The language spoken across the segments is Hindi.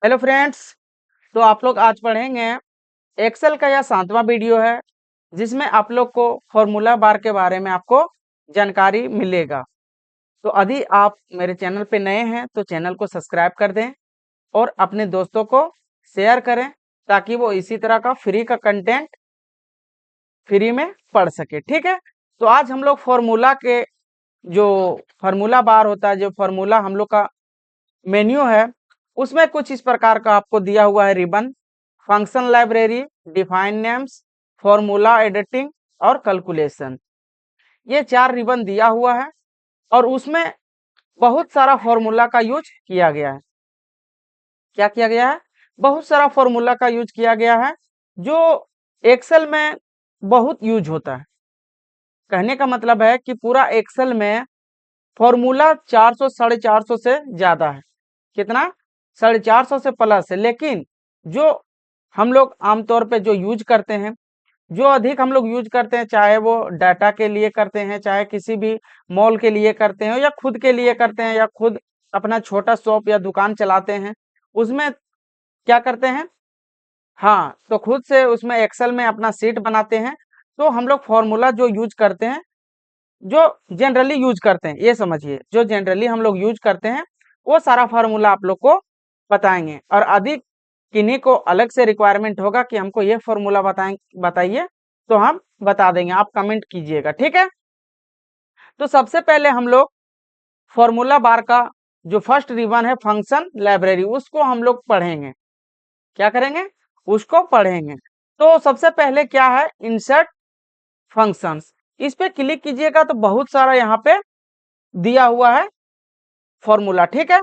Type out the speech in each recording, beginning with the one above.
Hello friends. तो आप लोग आज पढ़ेंगे एक्सेल का यह 7वां वीडियो है जिसमें आप लोग को फॉर्मूला बार के बारे में आपको जानकारी मिलेगा। तो यदि आप मेरे चैनल पे नए हैं तो चैनल को सब्सक्राइब कर दें और अपने दोस्तों को शेयर करें ताकि वो इसी तरह का फ्री का कंटेंट फ्री में पढ़ सके। ठीक है, तो आज हम लोग फॉर्मूला के जो फॉर्मूला बार होता है, जो फॉर्मूला हम लोग का मेन्यू है, उसमें कुछ इस प्रकार का आपको दिया हुआ है ribbon, function library, define names, formula editing और कैलकुलेशन। ये 4 रिबन दिया हुआ है और उसमें बहुत सारा फॉर्मूला का यूज किया गया है। क्या किया गया है? बहुत सारा फॉर्मूला का यूज किया गया है जो एक्सेल में बहुत यूज होता है। कहने का मतलब है कि पूरा एक्सेल में फॉर्मूला 400 450 से ज्यादा है। कितना? 450 से प्लस है। लेकिन जो हम लोग आमतौर पे जो यूज करते हैं, जो अधिक हम लोग यूज करते हैं, चाहे वो डाटा के लिए करते हैं, चाहे किसी भी मॉल के लिए करते हैं या खुद के लिए करते हैं या खुद अपना छोटा शॉप या दुकान चलाते हैं, उसमें क्या करते हैं? हाँ, तो खुद से उसमें एक्सेल में अपना सीट बनाते हैं। तो हम लोग फॉर्मूला जो यूज करते हैं, जो जनरली यूज करते हैं, ये समझिए, जो जनरली हम लोग यूज करते हैं वो सारा फार्मूला आप लोग को बताएंगे। और अधिक किन्हीं को अलग से रिक्वायरमेंट होगा कि हमको ये फॉर्मूला बताइए, तो हम बता देंगे, आप कमेंट कीजिएगा। ठीक है, तो सबसे पहले हम लोग फॉर्मूला बार का जो फर्स्ट रिबन है फंक्शन लाइब्रेरी, उसको हम लोग पढ़ेंगे। क्या करेंगे? उसको पढ़ेंगे। तो सबसे पहले क्या है? Insert functions. इस पे क्लिक कीजिएगा तो बहुत सारा यहाँ पे दिया हुआ है फॉर्मूला। ठीक है,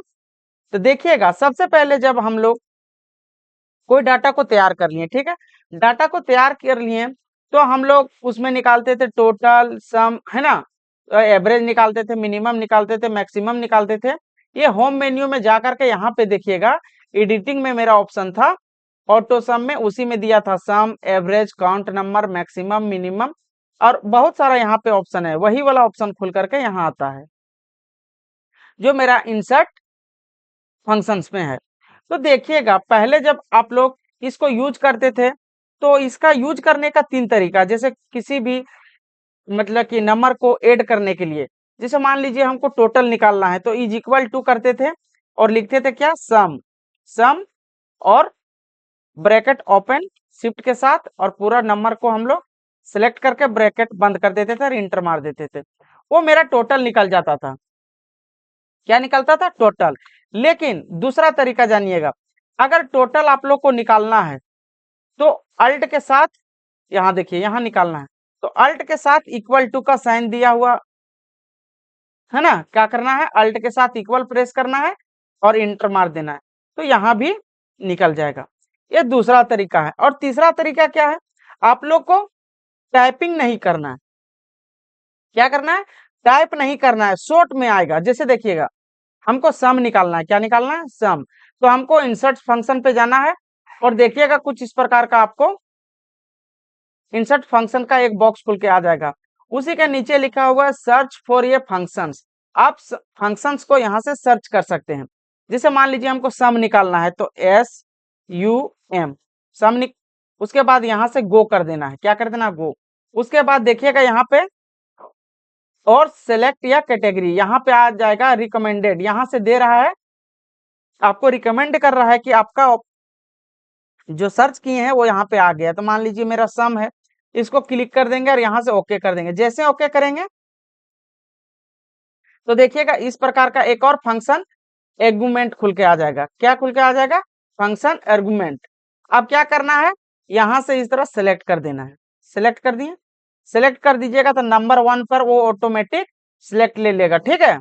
तो देखिएगा, सबसे पहले जब हम लोग कोई डाटा को तैयार कर लिए, ठीक है, डाटा को तैयार कर लिए तो हम लोग उसमें निकालते थे टोटल, सम, है ना, एवरेज निकालते थे, मिनिमम निकालते थे, मैक्सिमम निकालते थे। ये होम मेन्यू में जाकर के यहाँ पे देखिएगा, एडिटिंग में मेरा ऑप्शन था ऑटो सम में, उसी में दिया था sum, average, count number, maximum, minimum, और बहुत सारा यहाँ पे ऑप्शन है। वही वाला ऑप्शन खुल करके यहाँ आता है जो मेरा इंसर्ट फंक्शंस में है। तो देखिएगा, पहले जब आप लोग इसको यूज करते थे तो इसका यूज करने का 3 तरीका, जैसे किसी भी मतलब कि नंबर को ऐड करने के लिए, जैसे मान लीजिए हमको टोटल निकालना है तो इज इक्वल टू करते थे और लिखते थे क्या? सम। सम और ब्रैकेट ओपन शिफ्ट के साथ, और पूरा नंबर को हम लोग सिलेक्ट करके ब्रैकेट बंद कर देते थे और इंटर मार देते थे। वो मेरा टोटल निकल जाता था। क्या निकलता था? टोटल। लेकिन दूसरा तरीका जानिएगा, अगर टोटल आप लोग को निकालना है तो अल्ट के साथ, यहाँ देखिए, यहाँ निकालना है तो अल्ट के साथ इक्वल टू का साइन दिया हुआ है ना, क्या करना है? अल्ट के साथ इक्वल प्रेस करना है और इंटर मार देना है, तो यहाँ भी निकल जाएगा। ये दूसरा तरीका है। और तीसरा तरीका क्या है? आप लोग को टाइपिंग नहीं करना है। क्या करना है? टाइप नहीं करना है, शॉर्ट में आएगा। जैसे देखिएगा, हमको सम निकालना है। क्या निकालना है? सम। तो हमको इंसर्ट फंक्शन पे जाना है और देखिएगा कुछ इस प्रकार का आपको इंसर्ट फंक्शन का एक बॉक्स खुल के आ जाएगा। उसी के नीचे लिखा हुआ है सर्च फॉर ये फंक्शंस। आप फंक्शंस को यहाँ से सर्च कर सकते हैं। जैसे मान लीजिए हमको सम निकालना है तो SUM सम उसके बाद यहाँ से गो कर देना है। क्या कर देना? गो। उसके बाद देखिएगा यहाँ पे और सेलेक्ट या कैटेगरी, यहाँ पे आ जाएगा रिकमेंडेड। यहाँ से दे रहा है, आपको रिकमेंड कर रहा है कि आपका जो सर्च किए हैं वो यहाँ पे आ गया। तो मान लीजिए मेरा सम है, इसको क्लिक कर देंगे और यहाँ से ओके कर देंगे। जैसे ओके करेंगे तो देखिएगा इस प्रकार का एक और फंक्शन आर्गुमेंट खुल के आ जाएगा। क्या खुल के आ जाएगा? Function argument. अब क्या करना है? यहाँ से इस तरह सेलेक्ट कर देना है। सेलेक्ट कर दिए, सेलेक्ट कर दीजिएगा तो नंबर 1 पर वो ऑटोमेटिक सिलेक्ट ले लेगा। ठीक है,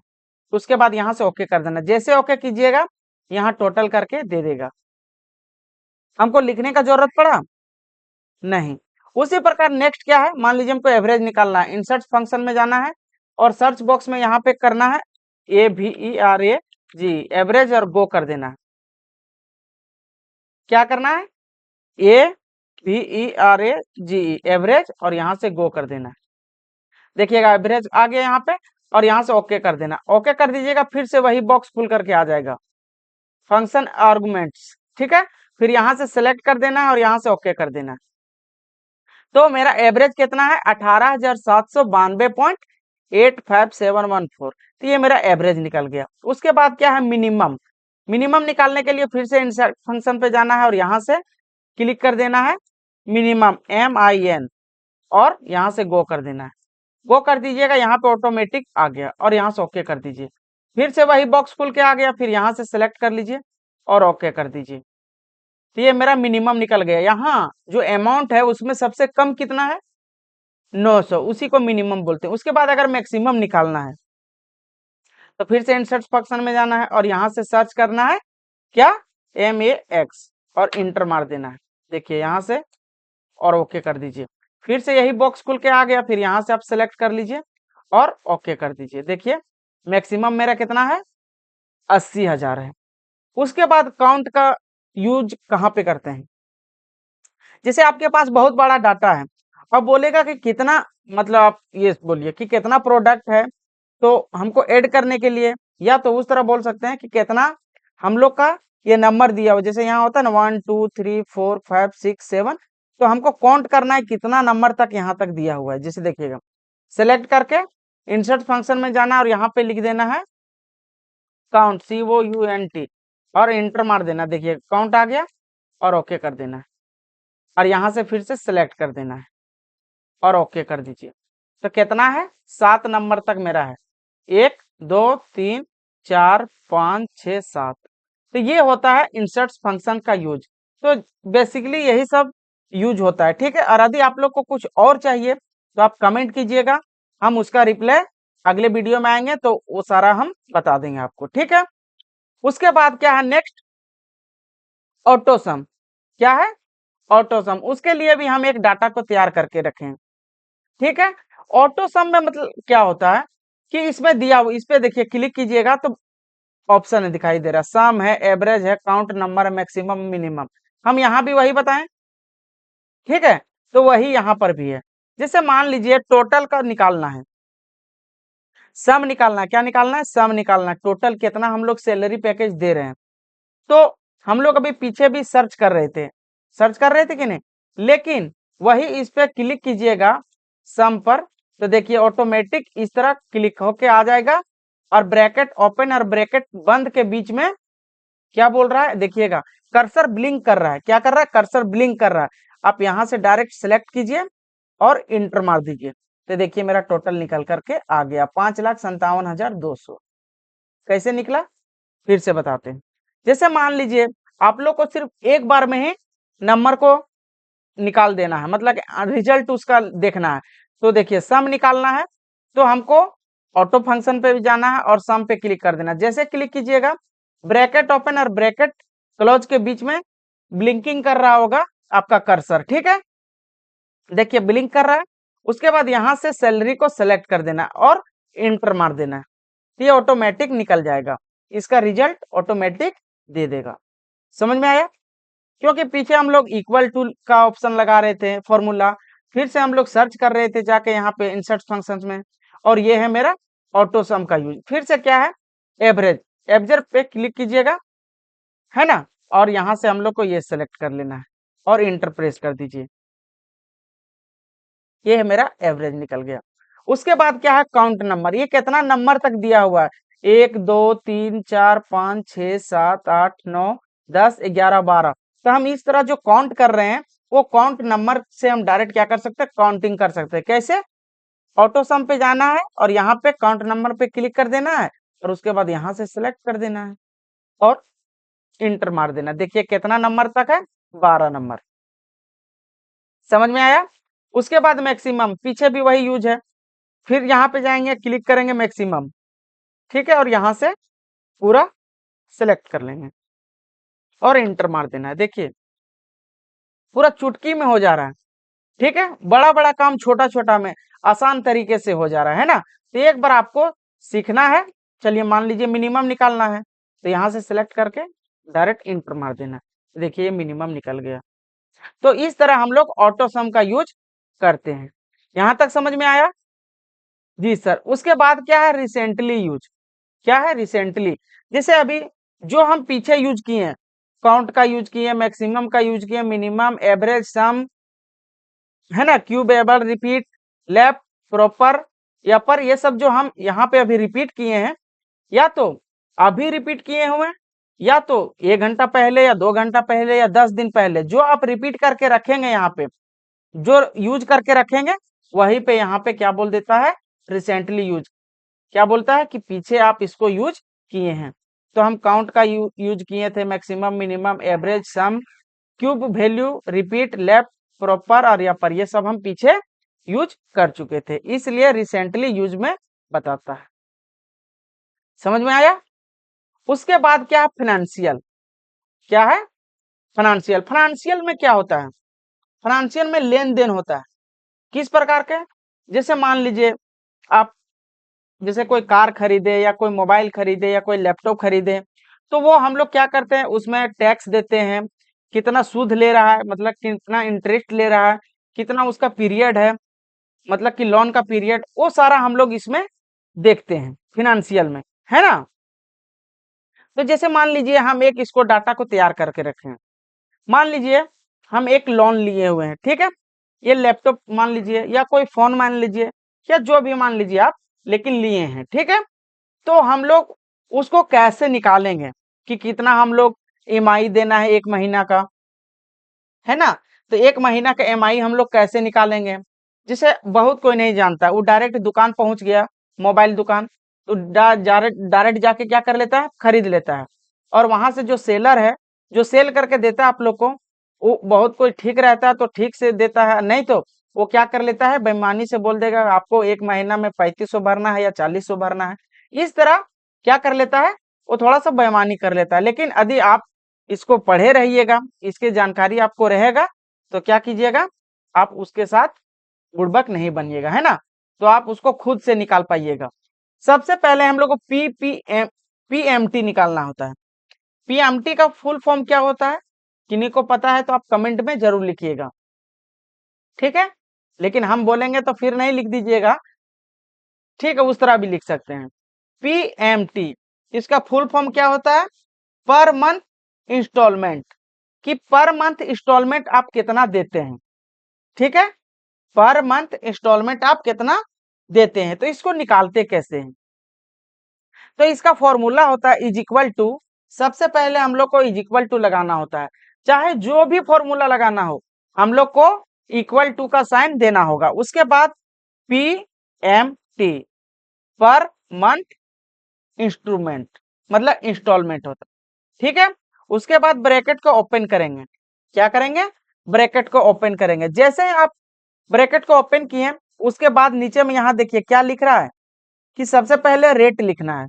उसके बाद यहाँ से ओके कर देना। जैसे ओके कीजिएगा, यहाँ टोटल करके दे देगा। हमको लिखने का जरूरत पड़ा नहीं। उसी प्रकार नेक्स्ट क्या है? मान लीजिए हमको एवरेज निकालना है, इंसर्ट फंक्शन में जाना है और सर्च बॉक्स में यहाँ पे करना है AVERAG एवरेज और गो कर देना है। क्या करना है? AVERAG एवरेज और यहाँ से गो कर देना है। देखिएगा एवरेज आ गया यहाँ पे और यहाँ से ओके कर देना। ओके कर दीजिएगा, फिर से वही बॉक्स खुल करके आ जाएगा, फंक्शन आर्गुमेंट्स। ठीक है, फिर यहाँ से सिलेक्ट कर देना है और यहाँ से ओके कर देना है। तो मेरा एवरेज कितना है 18,792.85714। तो ये मेरा एवरेज निकल गया। उसके बाद क्या है मिनिमम। मिनिमम निकालने के लिए फिर से इंसर्ट फंक्शन पे जाना है और यहाँ से क्लिक कर देना है मिनिमम MIN और यहाँ से गो कर देना है। गो कर दीजिएगा, यहाँ पे ऑटोमेटिक आ गया और यहाँ से ओके कर दीजिए। फिर से वही बॉक्स खुल के आ गया, फिर यहाँ से सिलेक्ट कर लीजिए और ओके कर दीजिए। तो ये मेरा मिनिमम निकल गया। यहाँ जो अमाउंट है उसमें सबसे कम कितना है 900, उसी को मिनिमम बोलते हैं। उसके बाद अगर मैक्सिमम निकालना है तो फिर से इंसर्ट फंक्शन में जाना है और यहाँ से सर्च करना है क्या MAX और इंटर मार देना है। देखिए यहाँ से और ओके कर दीजिए। फिर से यही बॉक्स खुल के आ गया, फिर यहाँ से आप सेलेक्ट कर लीजिए और ओके कर दीजिए। देखिए मैक्सिमम मेरा कितना है 80,000 है। उसके बाद काउंट का यूज कहाँ पे करते हैं, जैसे आपके पास बहुत बड़ा डाटा है, अब बोलेगा कि कितना, मतलब आप ये बोलिए कि कितना प्रोडक्ट है, तो हमको ऐड करने के लिए या तो उस तरह बोल सकते हैं कि कितना हम लोग का ये नंबर दिया हुआ, जैसे यहाँ होता है ना 1 2 3 4 5 6 7, तो हमको काउंट करना है कितना नंबर तक यहाँ तक दिया हुआ है। जैसे देखिएगा सेलेक्ट करके इंसर्ट फंक्शन में जाना और यहाँ पे लिख देना है काउंट COUNT और इंटर मार देना। देखिए काउंट आ गया और ओके कर देना है और यहाँ से फिर से सिलेक्ट कर देना है और ओके कर दीजिए। तो कितना है 7 नंबर तक मेरा है, 1 2 3 4 5 6 7। तो ये होता है इंसर्ट फंक्शन का यूज। तो बेसिकली यही सब यूज होता है, ठीक है। और यदि आप लोग को कुछ और चाहिए तो आप कमेंट कीजिएगा, हम उसका रिप्लाई अगले वीडियो में आएंगे तो वो सारा हम बता देंगे आपको, ठीक है। उसके बाद क्या है नेक्स्ट ऑटोसम। क्या है ऑटोसम, उसके लिए भी हम एक डाटा को तैयार करके रखें, ठीक है। ऑटोसम में मतलब क्या होता है कि इसमें दिया हुआ, इस पे देखिए क्लिक कीजिएगा तो ऑप्शन दिखाई दे रहा है, सम है, एवरेज है, काउंट नंबर है, मैक्सिमम मिनिमम। हम यहाँ भी वही बताएं, ठीक है। तो वही यहाँ पर भी है। जैसे मान लीजिए टोटल का निकालना है, सम निकालना है, क्या निकालना है सम निकालना है, टोटल कितना हम लोग सैलरी पैकेज दे रहे हैं। तो हम लोग अभी पीछे भी सर्च कर रहे थे कि नहीं, लेकिन वही इस पे क्लिक कीजिएगा सम पर, तो देखिए ऑटोमेटिक इस तरह क्लिक होके आ जाएगा और ब्रैकेट ओपन और ब्रैकेट बंद के बीच में क्या बोल रहा है देखिएगा, कर्सर ब्लिंक कर रहा है। क्या कर रहा है कर्सर ब्लिंक कर रहा है। आप यहां से डायरेक्ट सिलेक्ट कीजिए और इंटर मार दीजिए। तो देखिए मेरा टोटल निकल करके आ गया 5,57,200। कैसे निकला फिर से बताते हैं। जैसे मान लीजिए आप लोग को सिर्फ एक बार में ही नंबर को निकाल देना है, मतलब रिजल्ट उसका देखना है। तो देखिए सम निकालना है तो हमको ऑटो फंक्शन पे भी जाना है और सम पे क्लिक कर देना। जैसे क्लिक कीजिएगा ब्रैकेट ओपन और ब्रैकेट क्लोज के बीच में ब्लिंकिंग कर रहा होगा आपका कर्सर, ठीक है। देखिए ब्लिंक कर रहा है। उसके बाद यहाँ से सैलरी को सेलेक्ट कर देना और इंटर मार देना है, ये ऑटोमेटिक निकल जाएगा, इसका रिजल्ट ऑटोमेटिक दे देगा। समझ में आया, क्योंकि पीछे हम लोग इक्वल टू का ऑप्शन लगा रहे थे फॉर्मूला, फिर से हम लोग सर्च कर रहे थे जाके यहाँ पे इंसर्ट फंक्शंस में, और ये है मेरा ऑटो सम का यूज। फिर से क्या है एवरेज, एवरेज पे क्लिक कीजिएगा, है ना, और यहाँ से हम लोग को ये सेलेक्ट कर लेना है और इंटर प्रेस कर दीजिए। ये है मेरा एवरेज निकल गया। उसके बाद क्या है काउंट नंबर, ये कितना नंबर तक दिया हुआ है 1 2 3 4 5 6 7 8 9 10 11 12। तो हम इस तरह जो काउंट कर रहे हैं वो काउंट नंबर से हम डायरेक्ट क्या कर सकते हैं काउंटिंग कर सकते हैं। कैसे, ऑटो सम पे जाना है और यहाँ पे काउंट नंबर पे क्लिक कर देना है और उसके बाद यहाँ से सिलेक्ट कर देना है और इंटर मार देना। देखिए कितना नंबर तक है 12 नंबर। समझ में आया। उसके बाद मैक्सिमम, पीछे भी वही यूज है। फिर यहाँ पे जाएंगे क्लिक करेंगे मैक्सिमम, ठीक है, और यहाँ से पूरा सिलेक्ट कर लेंगे और इंटर मार देना है। देखिए पूरा चुटकी में हो जा रहा है, ठीक है। बड़ा बड़ा काम छोटा छोटा में आसान तरीके से हो जा रहा है ना। तो एक बार आपको सीखना है। चलिए मान लीजिए मिनिमम निकालना है तो यहाँ से सिलेक्ट करके डायरेक्ट इंटर मार देना है। देखिए मिनिमम निकल गया। तो इस तरह हम लोग ऑटो सम का यूज करते हैं। यहाँ तक समझ में आया जी सर। उसके बाद क्या है रिसेंटली यूज। क्या है रिसेंटली, जैसे अभी जो हम पीछे यूज किए हैं काउंट का यूज किए, मैक्सिमम का यूज किए, मिनिमम, एवरेज, सम, है ना, cube, able, repeat, lap, proper, या पर, ये सब जो हम यहाँ पे अभी रिपीट किए हैं, या तो अभी रिपीट किए हुए, या तो 1 घंटा पहले, या 2 घंटा पहले, या 10 दिन पहले, जो आप रिपीट करके रखेंगे यहाँ पे, जो यूज करके रखेंगे, वहीं पे यहाँ पे क्या बोल देता है, रिसेंटली यूज, क्या बोलता है कि पीछे आप इसको यूज किए हैं। तो हम काउंट का यूज किए थे, maximum, minimum, average, sum, cube, value, repeat, left, proper और या पर, ये सब हम पीछे यूज कर चुके थे, इसलिए रिसेंटली यूज में बताता है। समझ में आया? उसके बाद क्या है, फाइनेंशियल। क्या है? फाइनेंशियल। फाइनेंशियल में क्या होता है? फाइनेंशियल में लेन देन होता है। किस प्रकार के? जैसे मान लीजिए आप, जैसे कोई कार खरीदे, या कोई मोबाइल खरीदे, या कोई लैपटॉप खरीदे, तो वो हम लोग क्या करते हैं, उसमें टैक्स देते हैं, कितना सूद ले रहा है, मतलब कितना इंटरेस्ट ले रहा है, कितना उसका पीरियड है, मतलब कि लोन का पीरियड, वो सारा हम लोग इसमें देखते हैं फिनेंशियल में, है ना। तो जैसे मान लीजिए हम एक इसको डाटा को तैयार करके रखे हैं, मान लीजिए हम एक लोन लिए हुए हैं, ठीक है, ये लैपटॉप मान लीजिए, या कोई फोन मान लीजिए, या जो भी मान लीजिए आप, लेकिन लिए हैं, ठीक है। तो हम लोग उसको कैसे निकालेंगे कि कितना हम लोग ईएमआई देना है 1 महीना का, है ना। तो 1 महीना का ईएमआई हम लोग कैसे निकालेंगे, जिसे बहुत कोई नहीं जानता, वो डायरेक्ट दुकान पहुंच गया, मोबाइल दुकान, तो डायरेक्ट जाके क्या कर लेता है, खरीद लेता है। और वहां से जो सेलर है, जो सेल करके देता है आप लोग को, वो बहुत कोई ठीक रहता है तो ठीक से देता है, नहीं तो वो क्या कर लेता है, बेईमानी से बोल देगा आपको 1 महीना में 3500 भरना है या 4000 भरना है। इस तरह क्या कर लेता है, वो थोड़ा सा बेईमानी कर लेता है। लेकिन यदि आप इसको पढ़े रहिएगा, इसकी जानकारी आपको रहेगा, तो क्या कीजिएगा, आप उसके साथ बुड़बक नहीं बनिएगा, है ना। तो आप उसको खुद से निकाल पाइएगा। सबसे पहले हम लोग को पीएमटी निकालना होता है। पीएमटी का फुल फॉर्म क्या होता है, किन्हीं को पता है तो आप कमेंट में जरूर लिखिएगा, ठीक है। लेकिन हम बोलेंगे तो फिर नहीं लिख दीजिएगा, ठीक है, उस तरह भी लिख सकते हैं। पीएमटी, इसका फुल फॉर्म क्या होता है, पर मंथ इंस्टॉलमेंट, कि पर मंथ इंस्टॉलमेंट आप कितना देते हैं, ठीक है, पर मंथ इंस्टॉलमेंट आप कितना देते हैं। तो इसको निकालते कैसे हैं, तो इसका फॉर्मूला होता है इज इक्वल टू, सबसे पहले हम लोग को इज इक्वल टू लगाना होता है, चाहे जो भी फॉर्मूला लगाना हो हम लोग को इक्वल टू का साइन देना होगा। उसके बाद P M T, per month instrument, मतलब इंस्टॉलमेंट होता है, ठीक है। उसके बाद ब्रैकेट को ओपन करेंगे, क्या करेंगे, ब्रैकेट को ओपन करेंगे। जैसे आप ब्रैकेट को ओपन किए, उसके बाद नीचे में यहाँ देखिए क्या लिख रहा है, कि सबसे पहले रेट लिखना है।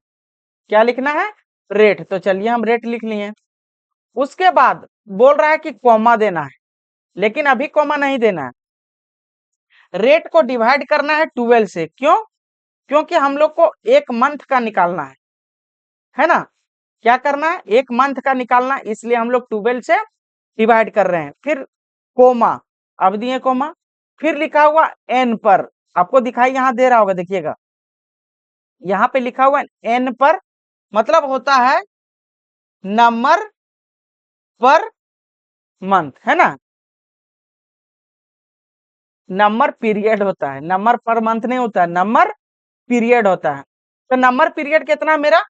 क्या लिखना है, रेट। तो चलिए हम रेट लिख लिए। उसके बाद बोल रहा है कि कॉमा देना है, लेकिन अभी कॉमा नहीं देना है, रेट को डिवाइड करना है 12 से। क्यों? क्योंकि हम लोग को 1 मंथ का निकालना है ना। क्या करना है, 1 मंथ का निकालना है, इसलिए हम लोग 12 से डिवाइड कर रहे हैं। फिर कोमा, अब दिए कोमा, फिर लिखा हुआ एन पर, आपको दिखाई यहाँ दे रहा होगा, देखिएगा यहाँ पे लिखा हुआ एन पर, मतलब होता है नंबर पर मंथ, है ना। नंबर पीरियड होता है, नंबर पर मंथ नहीं होता है, नंबर पीरियड होता है। तो नंबर पीरियड कितना है मेरा,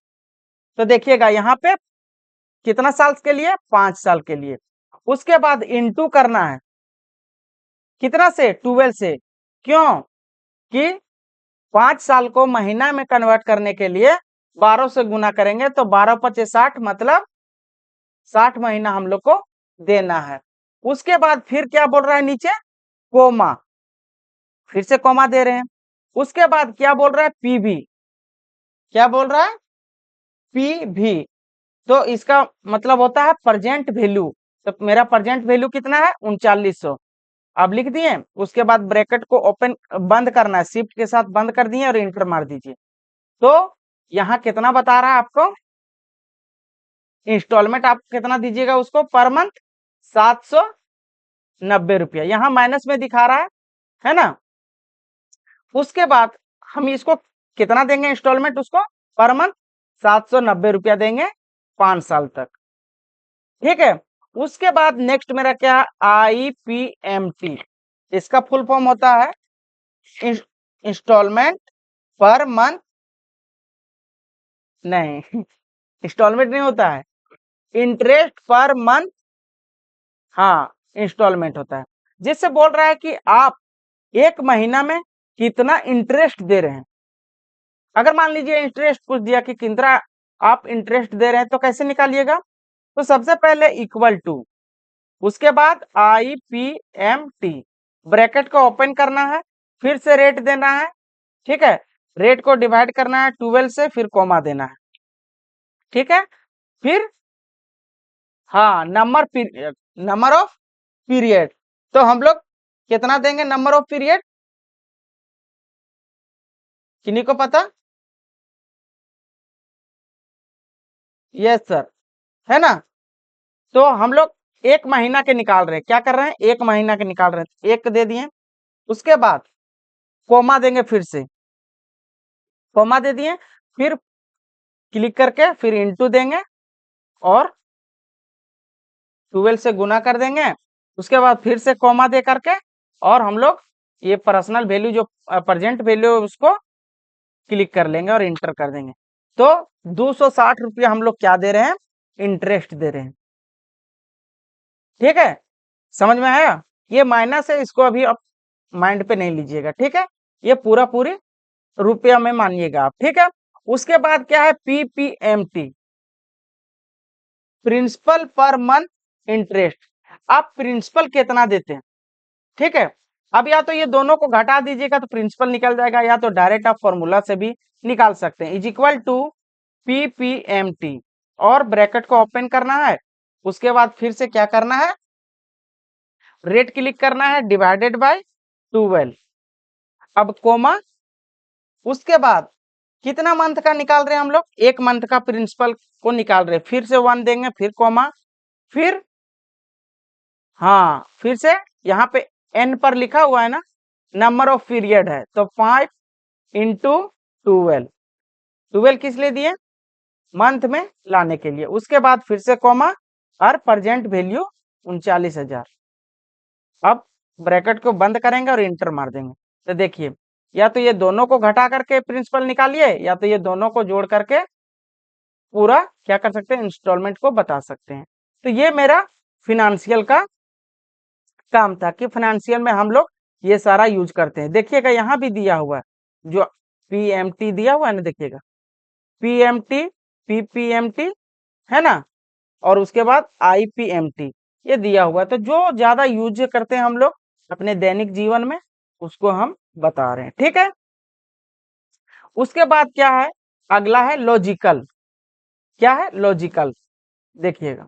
तो देखिएगा यहाँ पे कितना साल के लिए, 5 साल के लिए। उसके बाद इनटू करना है, कितना से, 12 से। क्यों? कि 5 साल को महीना में कन्वर्ट करने के लिए 12 से गुना करेंगे, तो 12×5 = 60, मतलब 60 महीना हम लोग को देना है। उसके बाद फिर क्या बोल रहा है नीचे, कोमा, फिर से कोमा दे रहे हैं। उसके बाद क्या बोल रहा है, पीवी, क्या बोल रहा है, पीवी। तो इसका मतलब होता है प्रेजेंट वैल्यू। तो मेरा प्रेजेंट वैल्यू कितना है, 3900। अब लिख दिए। उसके बाद ब्रैकेट को ओपन बंद करना है, शिफ्ट के साथ बंद कर दिए और इंटर मार दीजिए। तो यहाँ कितना बता रहा है आपको, इंस्टॉलमेंट आप कितना दीजिएगा उसको पर मंथ, 790 रुपया, यहाँ माइनस में दिखा रहा है ना। उसके बाद हम इसको कितना देंगे इंस्टॉलमेंट, उसको पर मंथ 790 रुपया देंगे 5 साल तक। ठीक है। उसके बाद नेक्स्ट मेरा क्या, IPMT, इसका फुल फॉर्म होता है इंस्टॉलमेंट पर मंथ, नहीं इंस्टॉलमेंट नहीं होता है, इंटरेस्ट पर मंथ, हाँ इंस्टॉलमेंट होता है। जिससे बोल रहा है कि आप एक महीना में कितना इंटरेस्ट दे रहे हैं। अगर मान लीजिए इंटरेस्ट पूछ दिया कि कितना आप इंटरेस्ट दे रहे हैं, तो कैसे निकालिएगा, तो सबसे पहले इक्वल टू, उसके बाद IPMT, ब्रैकेट को ओपन करना है, फिर से रेट देना है, ठीक है, रेट को डिवाइड करना है 12 से, फिर कॉमा देना है, ठीक है। फिर हाँ नंबर ऑफ पीरियड, तो हम लोग कितना देंगे नंबर ऑफ पीरियड, किन्हीं को पता, यस सर, है ना। तो हम लोग एक महीना के निकाल रहे हैं, क्या कर रहे हैं, एक महीना के निकाल रहे हैं, एक दे दिए, उसके बाद कोमा देंगे, फिर से कोमा दे दिए, फिर क्लिक करके फिर इंटू देंगे और 12 से गुना कर देंगे, उसके बाद फिर से कोमा दे करके, और हम लोग ये पर्सनल वैल्यू जो प्रेजेंट वैल्यू है उसको क्लिक कर लेंगे और इंटर कर देंगे। तो 260 रुपया हम लोग क्या दे रहे हैं, इंटरेस्ट दे रहे हैं, ठीक है, समझ में आया। ये माइनस है, इसको अभी आप माइंड पे नहीं लीजिएगा, ठीक है, ये पूरा पूरी रुपया में मानिएगा आप, ठीक है। उसके बाद क्या है, PPMT, principal per month interest, आप प्रिंसिपल कितना देते हैं, ठीक है। अब या तो ये दोनों को घटा दीजिएगा तो प्रिंसिपल निकल जाएगा, या तो डायरेक्ट आप फॉर्मूला से भी निकाल सकते हैं, इज इक्वल टू PPMT, और ब्रैकेट को ओपन करना है, उसके बाद फिर से क्या करना है, रेट क्लिक करना है, डिवाइडेड बाय 12, अब कोमा, उसके बाद कितना मंथ का निकाल रहे हैं हम लोग, एक मंथ का प्रिंसिपल को निकाल रहे हैं, फिर से 1 देंगे, फिर कोमा, फिर हाँ फिर से यहाँ पे n पर लिखा हुआ है ना, नंबर ऑफ पीरियड है, तो 5 इंटू 12, 12 किस लिए दिए, मंथ में लाने के लिए, उसके बाद फिर से कॉमा और प्रेजेंट वैल्यू 39,000। अब ब्रैकेट को बंद करेंगे और इंटर मार देंगे, तो देखिए या तो ये दोनों को घटा करके प्रिंसिपल निकालिए, या तो ये दोनों को जोड़ करके पूरा क्या कर सकते हैं, इंस्टॉलमेंट को बता सकते हैं। तो ये मेरा फिनेंशियल का काम था कि फाइनेंशियल में हम लोग ये सारा यूज करते हैं। देखिएगा यहाँ भी दिया हुआ है, जो PMT दिया हुआ है ना, देखिएगा PMT, PPMT, है ना, और उसके बाद IPMT, ये दिया हुआ है। तो जो ज्यादा यूज करते हैं हम लोग अपने दैनिक जीवन में, उसको हम बता रहे हैं, ठीक है। उसके बाद क्या है, अगला है लॉजिकल, क्या है लॉजिकल, देखिएगा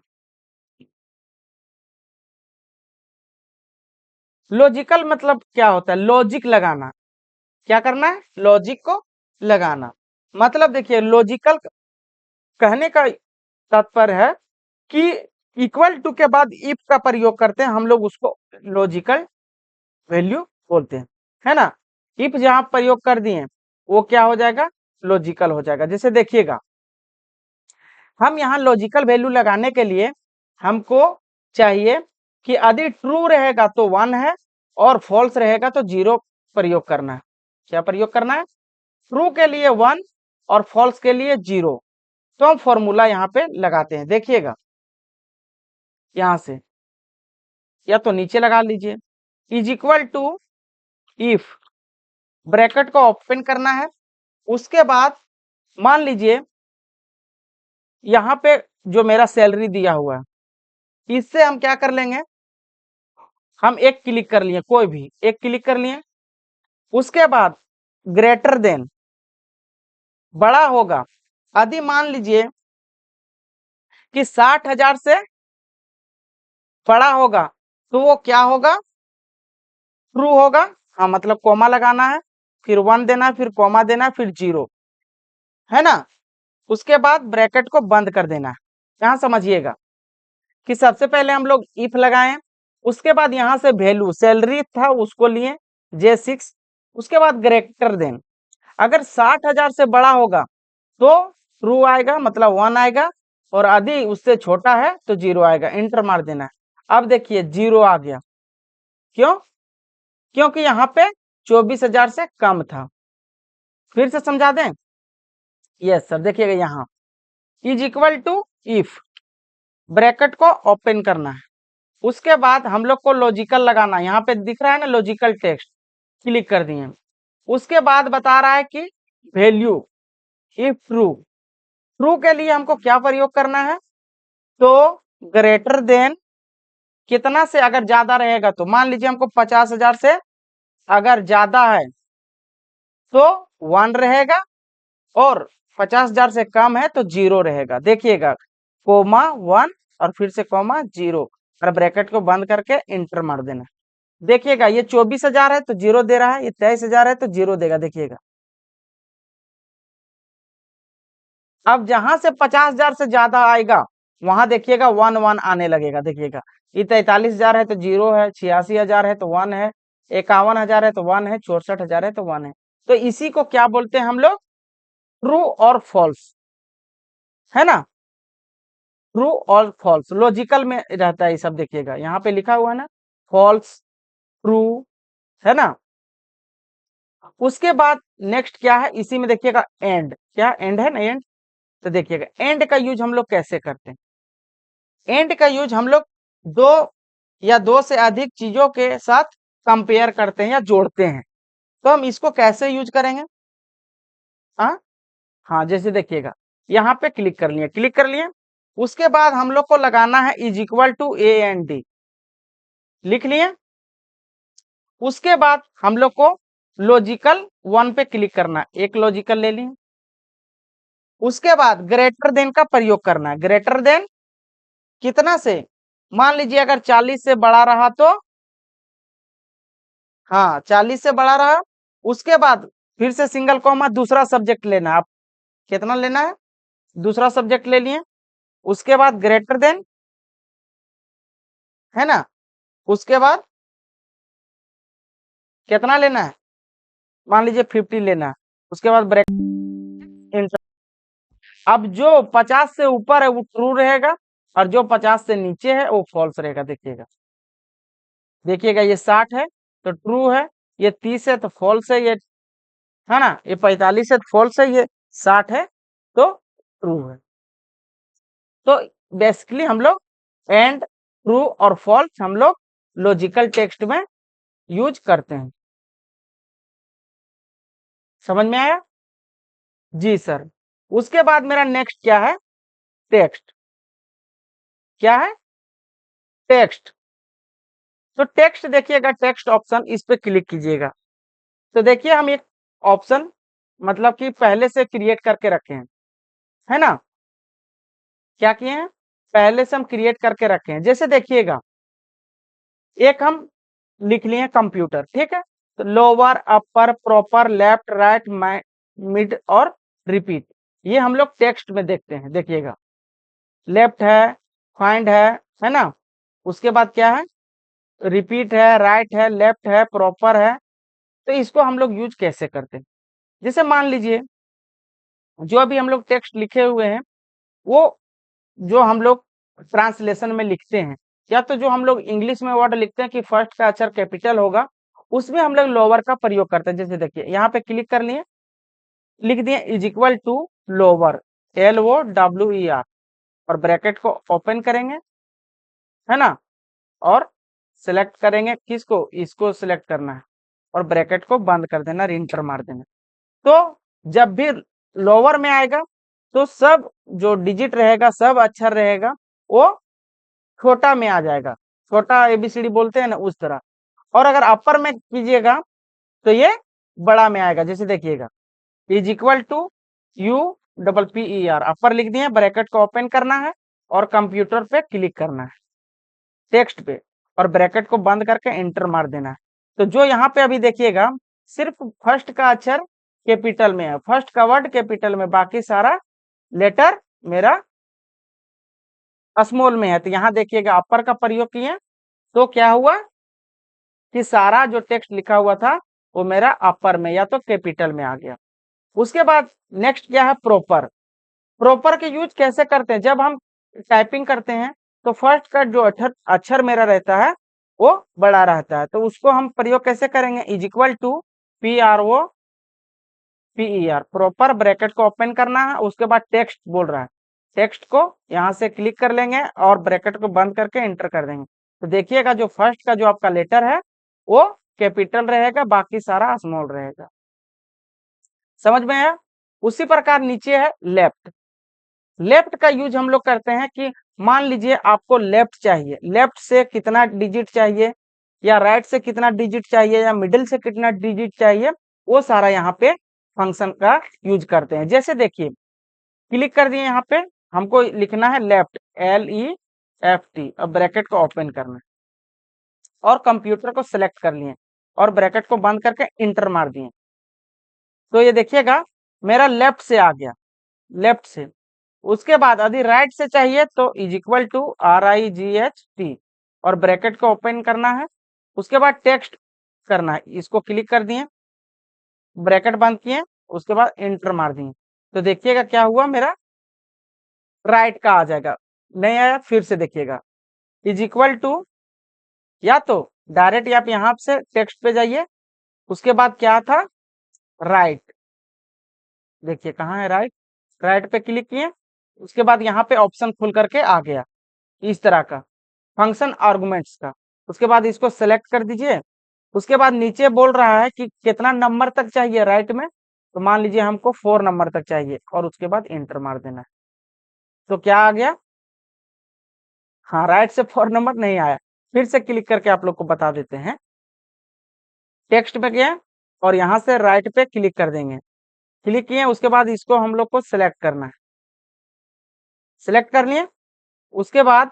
लॉजिकल मतलब क्या होता है, लॉजिक लगाना, क्या करना है, लॉजिक को लगाना, मतलब देखिए लॉजिकल कहने का तात्पर्य है कि इक्वल टू के बाद इफ का प्रयोग करते हैं हम लोग, उसको लॉजिकल वैल्यू बोलते हैं, है ना। इफ जहां प्रयोग कर दिए वो क्या हो जाएगा, लॉजिकल हो जाएगा। जैसे देखिएगा हम यहाँ लॉजिकल वैल्यू लगाने के लिए हमको चाहिए कि यदि ट्रू रहेगा तो 1 है, और फॉल्स रहेगा तो 0 प्रयोग करना है। क्या प्रयोग करना है, ट्रू के लिए 1 और फॉल्स के लिए 0। तो हम फॉर्मूला यहाँ पे लगाते हैं, देखिएगा यहाँ से, या तो नीचे लगा लीजिए, is equal to if, bracket को ओपन करना है, उसके बाद मान लीजिए यहाँ पे जो मेरा सैलरी दिया हुआ है, इससे हम क्या कर लेंगे, हम एक क्लिक कर लिए, कोई भी एक क्लिक कर लिए, उसके बाद ग्रेटर देन, बड़ा होगा, यदि मान लीजिए कि 60,000 से बड़ा होगा तो वो क्या होगा, ट्रू होगा, हाँ मतलब कोमा लगाना है, फिर 1 देना है, फिर कोमा देना है, फिर 0, है ना। उसके बाद ब्रैकेट को बंद कर देना है। यहाँ समझिएगा कि सबसे पहले हम लोग इफ लगाएं, उसके बाद यहाँ से वैल्यू सैलरी था उसको लिए J6, उसके बाद ग्रेटर देन, अगर 60,000 से बड़ा होगा तो ट्रू आएगा, मतलब 1 आएगा, और यदि उससे छोटा है तो 0 आएगा, इंटर मार देना है। अब देखिए 0 आ गया, क्यों? क्योंकि यहाँ पे 24,000 से कम था। फिर से समझा दें? यस सर, देखिएगा यहाँ is equal to if, bracket को ओपन करना है, उसके बाद हम लोग को लॉजिकल लगाना है। यहाँ पे दिख रहा है ना लॉजिकल टेक्स्ट, क्लिक कर दिए। उसके बाद बता रहा है कि वैल्यू इफ ट्रू, ट्रू के लिए हमको क्या प्रयोग करना है? तो ग्रेटर देन कितना से अगर ज्यादा रहेगा, तो मान लीजिए हमको 50,000 से अगर ज्यादा है तो 1 रहेगा, और 50,000 से कम है तो 0 रहेगा। देखिएगा कोमा 1 और फिर से कोमा 0, और ब्रैकेट को बंद करके इंटर मार देना। देखिएगा ये 24,000 है तो 0 दे रहा है, ये 23,000 है तो 0 देगा। देखिएगा अब जहां से 50,000 से ज्यादा आएगा वहां देखिएगा 1 1 आने लगेगा। देखिएगा ये 43,000 है तो 0 है, 86,000 है तो 1 है, 51,000 है तो 1 है, 64,000 है तो 1 है। तो इसी को क्या बोलते हैं हम लोग? ट्रू और फॉल्स, है ना? ट्रू और फॉल्स लॉजिकल में रहता है ये सब। देखिएगा यहाँ पे लिखा हुआ है ना, फॉल्स, ट्रू, है ना? उसके बाद नेक्स्ट क्या है इसी में? देखिएगा एंड, क्या एंड है ना, एंड। तो देखिएगा एंड का यूज हम लोग कैसे करते हैं? एंड का यूज हम लोग दो या दो से अधिक चीजों के साथ कंपेयर करते हैं या जोड़ते हैं। तो हम इसको कैसे यूज करेंगे? हाँ हाँ, जैसे देखिएगा यहाँ पे क्लिक कर लिए, क्लिक कर लिए, उसके बाद हम लोग को लगाना है is equal to A and D, लिख लिए। उसके बाद हम लोग को लॉजिकल 1 पे क्लिक करना है, एक लॉजिकल ले लिए। उसके बाद ग्रेटर देन का प्रयोग करना है, ग्रेटर देन कितना से? मान लीजिए अगर 40 से बड़ा रहा तो, हाँ 40 से बड़ा रहा। उसके बाद फिर से सिंगल कॉमा दूसरा सब्जेक्ट लेना है। आप कितना लेना है? दूसरा सब्जेक्ट ले लिए। उसके बाद ग्रेटर देन, है ना? उसके बाद कितना लेना है? मान लीजिए 50 लेना है। उसके बाद ब्रैकेट। अब जो 50 से ऊपर है वो ट्रू रहेगा, और जो 50 से नीचे है वो फॉल्स रहेगा। देखिएगा देखिएगा ये 60 है तो ट्रू है, ये 30 है तो फॉल्स है, ये है ना, ये 45 है तो फॉल्स है, ये 60 है तो ट्रू है। तो बेसिकली हम लोग एंड, ट्रू और फॉल्स हम लोग लॉजिकल टेक्स्ट में यूज करते हैं। समझ में आया? जी सर। उसके बाद मेरा नेक्स्ट क्या है? टेक्स्ट। क्या है? टेक्स्ट। तो टेक्स्ट देखिएगा, टेक्स्ट ऑप्शन इस पे क्लिक कीजिएगा। तो देखिए हम एक ऑप्शन मतलब कि पहले से क्रिएट करके रखे हैं, है ना? क्या किए हैं? पहले से हम क्रिएट करके रखे हैं। जैसे देखिएगा एक हम लिख लिए कंप्यूटर, ठीक है? तो लोअर, अपर, प्रॉपर, लेफ्ट, राइट, मिड और रिपीट, ये हम लोग टेक्स्ट में देखते हैं। देखिएगा लेफ्ट है, फाइंड है ना? उसके बाद क्या है? रिपीट है, राइट है, लेफ्ट है, प्रॉपर है। तो इसको हम लोग यूज कैसे करते हैं? जैसे मान लीजिए जो अभी हम लोग टेक्स्ट लिखे हुए हैं वो जो हम लोग ट्रांसलेशन में लिखते हैं, या तो जो हम लोग इंग्लिश में वर्ड लिखते हैं कि फर्स्ट का अक्षर कैपिटल होगा, उसमें हम लोग लोअर का प्रयोग करते हैं। जैसे देखिए यहाँ पे क्लिक कर लिए, लिख दिए is equal to lower, LOWER, और ब्रैकेट को ओपन करेंगे, है ना? और सिलेक्ट करेंगे किसको? इसको सिलेक्ट करना है, और ब्रैकेट को बंद कर देना, इंटर मार देना। तो जब भी लोअर में आएगा तो सब जो डिजिट रहेगा, सब अक्षर रहेगा, वो छोटा में आ जाएगा, छोटा ABCD बोलते हैं ना उस तरह। और अगर अपर में कीजिएगा तो ये बड़ा में आएगा। जैसे देखिएगा इज इक्वल टू UPPER, अपर लिख दिए, ब्रैकेट को ओपन करना है और कंप्यूटर पे क्लिक करना है, टेक्स्ट पे, और ब्रैकेट को बंद करके एंटर मार देना है। तो जो यहाँ पे अभी देखिएगा सिर्फ फर्स्ट का अक्षर कैपिटल में है, फर्स्ट का वर्ड कैपिटल में, बाकी सारा लेटर मेरा स्मॉल में है। तो यहाँ देखिएगा अपर का प्रयोग किए तो क्या हुआ कि सारा जो टेक्स्ट लिखा हुआ था वो मेरा अपर में या तो कैपिटल में आ गया। उसके बाद नेक्स्ट क्या है? प्रॉपर। प्रॉपर के यूज कैसे करते हैं, जब हम टाइपिंग करते हैं तो फर्स्ट का जो अक्षर अक्षर मेरा रहता है वो बड़ा रहता है, तो उसको हम प्रयोग कैसे करेंगे, is equal to PROPER, proper bracket को ओपन करना है, उसके बाद टेक्स्ट बोल रहा है, टेक्स्ट को यहाँ से क्लिक कर लेंगे और ब्रैकेट को बंद करके एंटर कर देंगे। तो देखिएगा जो फर्स्ट का जो आपका लेटर है वो कैपिटल रहेगा, बाकी सारा स्मॉल रहेगा। समझ में आया? उसी प्रकार नीचे है लेफ्ट। लेफ्ट का यूज हम लोग करते हैं कि मान लीजिए आपको लेफ्ट चाहिए, लेफ्ट से कितना डिजिट चाहिए, या राइट से कितना डिजिट चाहिए, या मिडिल से कितना डिजिट चाहिए, वो सारा यहाँ पे फंक्शन का यूज करते हैं। जैसे देखिए क्लिक कर दिए, यहाँ पे हमको लिखना है लेफ्ट, LEFT, अब ब्रैकेट को ओपन करना है और कंप्यूटर को सिलेक्ट कर लिए और ब्रैकेट को बंद करके इंटर मार दिए, तो ये देखिएगा मेरा लेफ्ट से आ गया, लेफ्ट से। उसके बाद यदि राइट से चाहिए तो इज इक्वल टू RIGHT और ब्रैकेट को ओपन करना है, उसके बाद टेक्स्ट करना है, इसको क्लिक कर दिए, ब्रैकेट बंद किए, उसके बाद एंटर मार दिए, तो देखिएगा क्या हुआ, मेरा राइट का आ जाएगा। नहीं आया फिर से देखिएगा, इज इक्वल टू, या तो डायरेक्ट आप यहाँ से टेक्स्ट पे जाइए, उसके बाद क्या था, राइट, देखिए कहाँ है राइट, राइट पे क्लिक किए, उसके बाद यहाँ पे ऑप्शन खुल करके आ गया इस तरह का फंक्शन आर्गुमेंट्स का। उसके बाद इसको सेलेक्ट कर दीजिए, उसके बाद नीचे बोल रहा है कि कितना नंबर तक चाहिए राइट में, तो मान लीजिए हमको 4 नंबर तक चाहिए और उसके बाद एंटर मार देना है, तो क्या आ गया, हाँ राइट से 4 नंबर नहीं आया। फिर से क्लिक करके आप लोग को बता देते हैं, टेक्स्ट पे गए और यहाँ से राइट पे क्लिक कर देंगे, क्लिक किए, उसके बाद इसको हम लोग को सिलेक्ट करना है, सिलेक्ट कर लिए, उसके बाद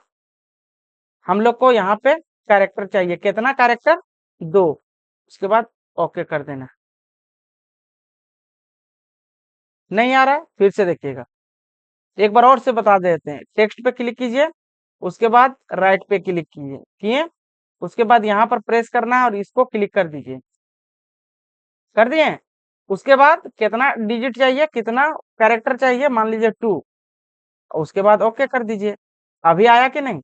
हम लोग को यहाँ पे कैरेक्टर चाहिए, कितना कैरेक्टर, 2, उसके बाद ओके कर देना। नहीं आ रहा है फिर से देखिएगा, एक बार और से बता देते हैं, टेक्स्ट पे क्लिक कीजिए, उसके बाद राइट पे क्लिक कीजिए, किए, उसके बाद यहाँ पर प्रेस करना है और इसको क्लिक कर दीजिए, कर दिए, उसके बाद कितना डिजिट चाहिए, कितना कैरेक्टर चाहिए, मान लीजिए 2, उसके बाद ओके कर दीजिए। अभी आया कि नहीं,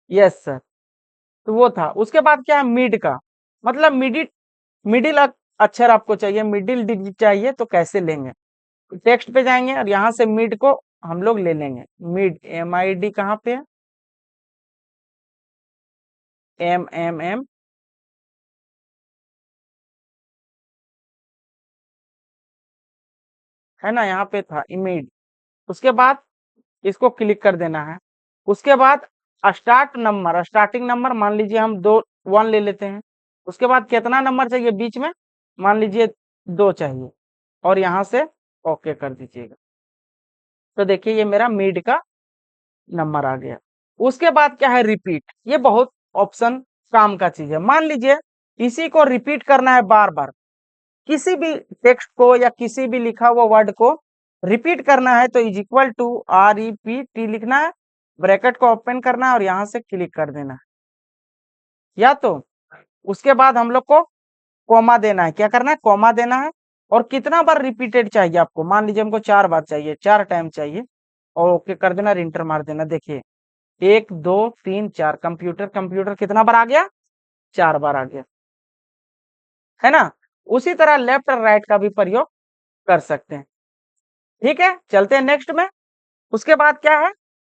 यस सर, तो वो था। उसके बाद क्या है, मिड का मतलब मिडिल, मिडिल अक्षर आपको चाहिए, मिडिल डिजिट चाहिए, तो कैसे लेंगे, टेक्स्ट पे जाएंगे और यहाँ से मिड को हम लोग ले लेंगे, मिड MID कहाँ पे है, MMM, है ना, यहाँ पे था मिड, उसके बाद इसको क्लिक कर देना है, उसके बाद स्टार्ट नंबर, स्टार्टिंग नंबर मान लीजिए हम 1 ले लेते हैं, उसके बाद कितना नंबर चाहिए बीच में, मान लीजिए 2 चाहिए और यहाँ से ओके कर दीजिएगा, तो देखिए ये मेरा मिड का नंबर आ गया। उसके बाद क्या है, रिपीट, ये बहुत ऑप्शन काम का चीज है। मान लीजिए इसी को रिपीट करना है बार बार, किसी भी टेक्स्ट को या किसी भी लिखा हुआ वर्ड को रिपीट करना है, तो इज इक्वल टू REPT लिखना है, ब्रैकेट को ओपन करना है और यहाँ से क्लिक कर देना है, या तो उसके बाद हम लोग को कॉमा देना है, क्या करना है, कॉमा देना है, और कितना बार रिपीटेड चाहिए आपको, मान लीजिए हमको 4 बार चाहिए, 4 टाइम चाहिए, और ओके कर देना, इंटर मार देना, देखिए 1 2 3 4, कंप्यूटर कंप्यूटर कितना बार आ गया, 4 बार आ गया, है ना। उसी तरह लेफ्ट और राइट का भी प्रयोग कर सकते हैं। ठीक है, चलते हैं नेक्स्ट में। उसके बाद क्या है,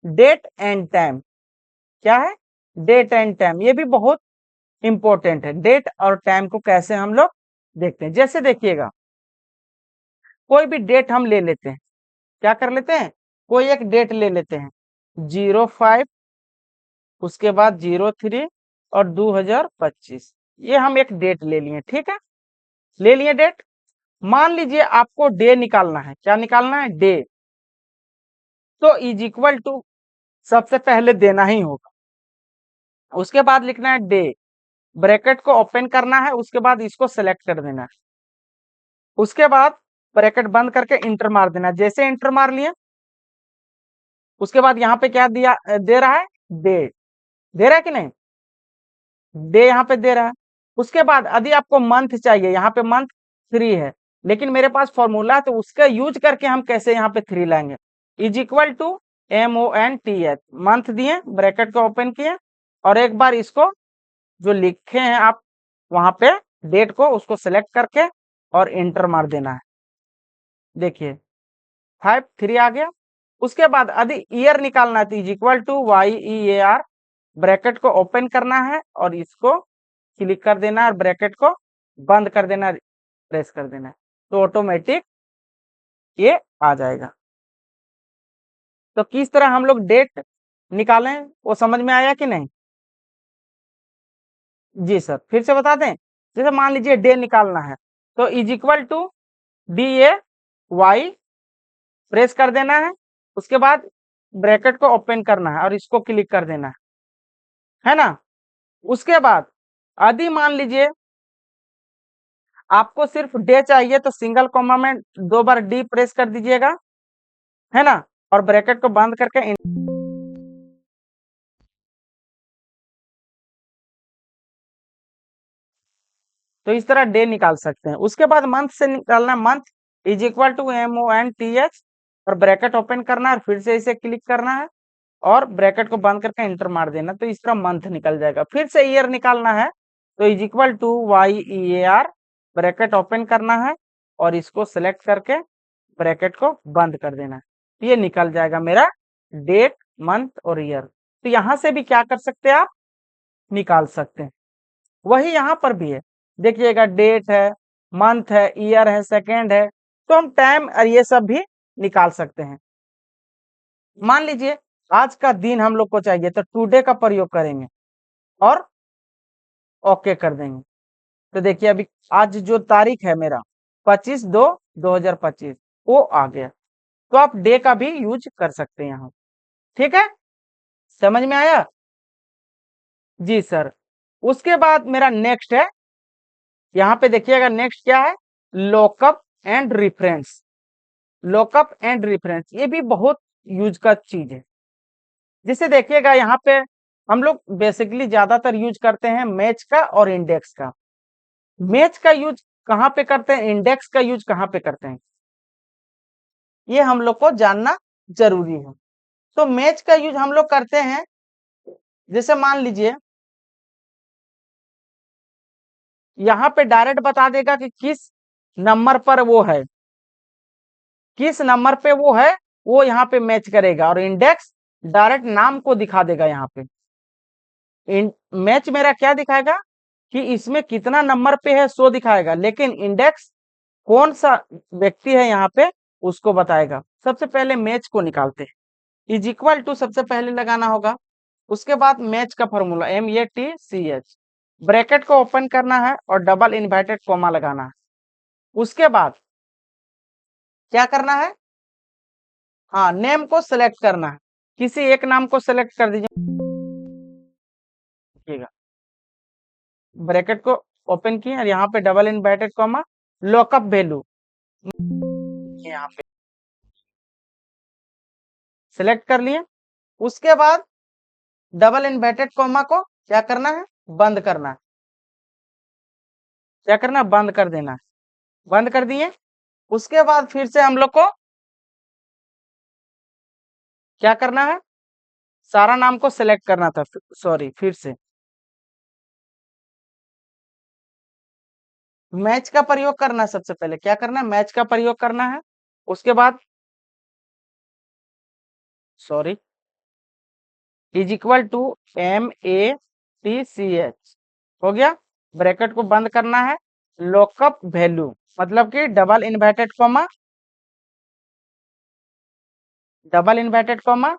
डेट एंड टाइम, क्या है, डेट एंड टाइम, ये भी बहुत इंपॉर्टेंट है। डेट और टाइम को कैसे हम लोग देखते हैं, जैसे देखिएगा कोई भी डेट हम ले लेते हैं, क्या कर लेते हैं, कोई एक डेट ले लेते हैं, 05, उसके बाद 03 और 2025, ये हम एक डेट ले लिए, ठीक है, ले लिए डेट। मान लीजिए आपको डे निकालना है, क्या निकालना है, डे, तो इज इक्वल टू सबसे पहले देना ही होगा, उसके बाद लिखना है डे, ब्रैकेट को ओपन करना है, उसके बाद इसको सेलेक्ट कर देना है, उसके बाद ब्रैकेट बंद करके इंटर मार देना, जैसे इंटर मार लिए उसके बाद यहाँ पे क्या दिया दे रहा है, डे, दे रहा है कि नहीं, डे यहाँ पे दे रहा है। उसके बाद यदि आपको मंथ चाहिए, यहाँ पे मंथ 3 है, लेकिन मेरे पास फॉर्मूला है तो उसका यूज करके हम कैसे यहाँ पे 3 लाएंगे। Is equal to MONTH, month दिए, ब्रैकेट को ओपन किए और एक बार इसको जो लिखे हैं आप वहां पे डेट को उसको सिलेक्ट करके और इंटर मार देना है। देखिए 5 3 आ गया। उसके बाद यदि ईयर निकालना है तो is equal to YEAR, bracket को ओपन करना है और इसको क्लिक कर देना है और ब्रैकेट को बंद कर देना, प्रेस कर देना है, तो ऑटोमेटिक ये आ जाएगा। तो किस तरह हम लोग डेट निकालें वो समझ में आया कि नहीं? जी सर, फिर से बता दें। जैसे मान लीजिए डे निकालना है तो is equal to DAY, press कर देना है, उसके बाद ब्रैकेट को ओपन करना है और इसको क्लिक कर देना है ना। उसके बाद यदि मान लीजिए आपको सिर्फ डे चाहिए तो सिंगल कॉमा में 2 बार D प्रेस कर दीजिएगा, है ना, और ब्रैकेट को बंद करके तो इस तरह डे निकाल सकते हैं। उसके बाद मंथ से निकालना, month is equal to MONTH और ब्रैकेट ओपन करना है और फिर से इसे क्लिक करना है और ब्रैकेट को बंद करके इंटर मार देना, तो इस तरह मंथ निकल जाएगा। फिर से ईयर निकालना है तो is equal to YEAR, bracket open करना है और इसको सिलेक्ट करके ब्रैकेट को बंद कर देना है, तो ये निकल जाएगा मेरा डेट, मंथ और ईयर। तो यहाँ से भी क्या कर सकते हैं आप, निकाल सकते हैं। वही यहाँ पर भी है, देखिएगा डेट है, मंथ है, ईयर है, सेकेंड है, तो हम टाइम और ये सब भी निकाल सकते हैं। मान लीजिए आज का दिन हम लोग को चाहिए तो टुडे का प्रयोग करेंगे और ओके कर देंगे। तो देखिए अभी आज जो तारीख है मेरा 25/2/2025 वो आ गया, तो आप डे का भी यूज कर सकते हैं यहाँ। ठीक है, समझ में आया? जी सर। उसके बाद मेरा नेक्स्ट है, यहाँ पे देखिएगा नेक्स्ट क्या है, lockup and reference. Lockup and reference ये भी बहुत यूज का चीज है। जिसे देखिएगा यहाँ पे हम लोग बेसिकली ज्यादातर यूज करते हैं मैच का और इंडेक्स का। मैच का यूज कहाँ पे करते हैं, इंडेक्स का यूज कहाँ पे करते हैं, ये हम लोग को जानना जरूरी है। तो मैच का यूज हम लोग करते हैं, जैसे मान लीजिए यहाँ पे डायरेक्ट बता देगा कि किस नंबर पर वो है, किस नंबर पे वो है, वो यहाँ पे मैच करेगा। और इंडेक्स डायरेक्ट नाम को दिखा देगा। यहाँ पे मैच मेरा क्या दिखाएगा कि इसमें कितना नंबर पे है सो दिखाएगा, लेकिन इंडेक्स कौन सा व्यक्ति है यहाँ पे उसको बताएगा। सबसे पहले मैच को निकालते हैं। इज इक्वल टू सबसे पहले लगाना होगा, उसके बाद मैच का फॉर्मूला MATCH, ब्रैकेट को ओपन करना है और डबल इन्वर्टेड कॉमा लगाना है। उसके बाद क्या करना है, हाँ नेम को सिलेक्ट करना है, किसी एक नाम को सिलेक्ट कर दीजिएगा। ब्रैकेट को ओपन किए और यहाँ पे double inverted comma, lockup value यहाँ पे सिलेक्ट कर लिए। उसके बाद डबल इन्वर्टेड कॉमा को क्या करना है, बंद करना है। क्या करना है, बंद कर देना है। बंद कर दिए। उसके बाद फिर से हम लोग को क्या करना है, सारा नाम को सिलेक्ट करना था, सॉरी फिर से मैच का प्रयोग करना है। सबसे पहले क्या करना है, मैच का प्रयोग करना है। उसके बाद sorry is equal to MATCH हो गया। ब्रैकेट को बंद करना है, लॉकअप वैल्यू मतलब कि double inverted comma, double inverted comma.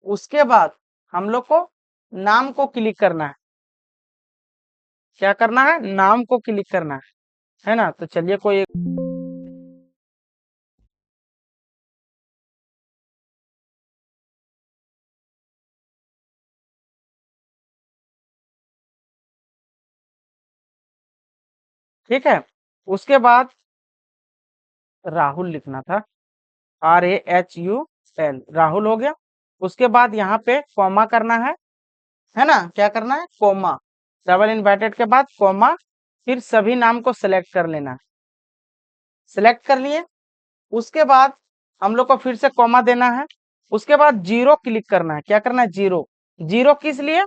उसके बाद हम लोग को नाम को क्लिक करना है। क्या करना है, नाम को क्लिक करना है ना। तो चलिए कोई ठीक है। उसके बाद राहुल लिखना था, RAHUL, राहुल हो गया। उसके बाद यहाँ पे कॉमा करना है ना, क्या करना है, कॉमा, डबल इन्वर्टेड के बाद कॉमा, फिर सभी नाम को सिलेक्ट कर लेना है। सिलेक्ट कर लिए। उसके बाद हम लोग को फिर से कॉमा देना है, उसके बाद जीरो क्लिक करना है। क्या करना है? जीरो। जीरो किस लिए?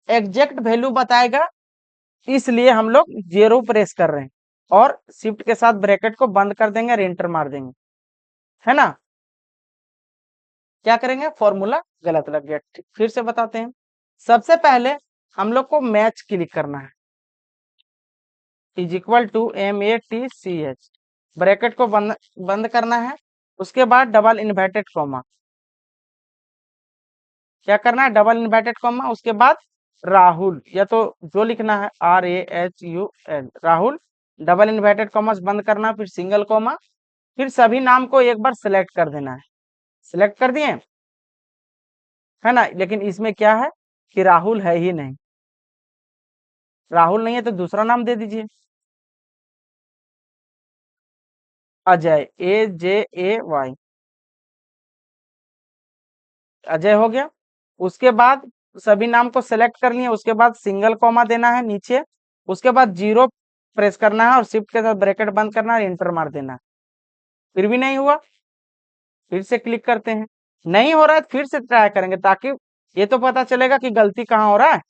एग्जैक्ट वैल्यू बताएगा, इसलिए हम लोग जीरो प्रेस कर रहे हैं। और शिफ्ट के साथ ब्रैकेट को बंद कर देंगे और एंटर मार देंगे, है ना। क्या करेंगे? फॉर्मूला गलत लग गया। फिर से बताते हैं। सबसे पहले हम लोग को मैच क्लिक करना है, is equal to MATCH, bracket को बंद बंद करना है। उसके बाद डबल इन्वर्टेड कॉमा। क्या करना है? Double inverted comma. उसके बाद राहुल, या तो जो लिखना है RAHUL, Rahul, double inverted comma बंद करना, फिर सिंगल कॉमा, फिर सभी नाम को एक बार सिलेक्ट कर देना है। सिलेक्ट कर दिए, है ना। लेकिन इसमें क्या है कि राहुल है ही नहीं। राहुल नहीं है तो दूसरा नाम दे दीजिए, अजय, AJAY, अजय हो गया। उसके बाद सभी नाम को सेलेक्ट कर लिए, उसके बाद सिंगल कॉमा देना है नीचे, उसके बाद जीरो प्रेस करना है और शिफ्ट के साथ ब्रैकेट बंद करना है, एंटर मार देना है। फिर भी नहीं हुआ, फिर से क्लिक करते हैं। नहीं हो रहा है फिर से ट्राई करेंगे, ताकि ये तो पता चलेगा कि गलती कहाँ हो रहा है।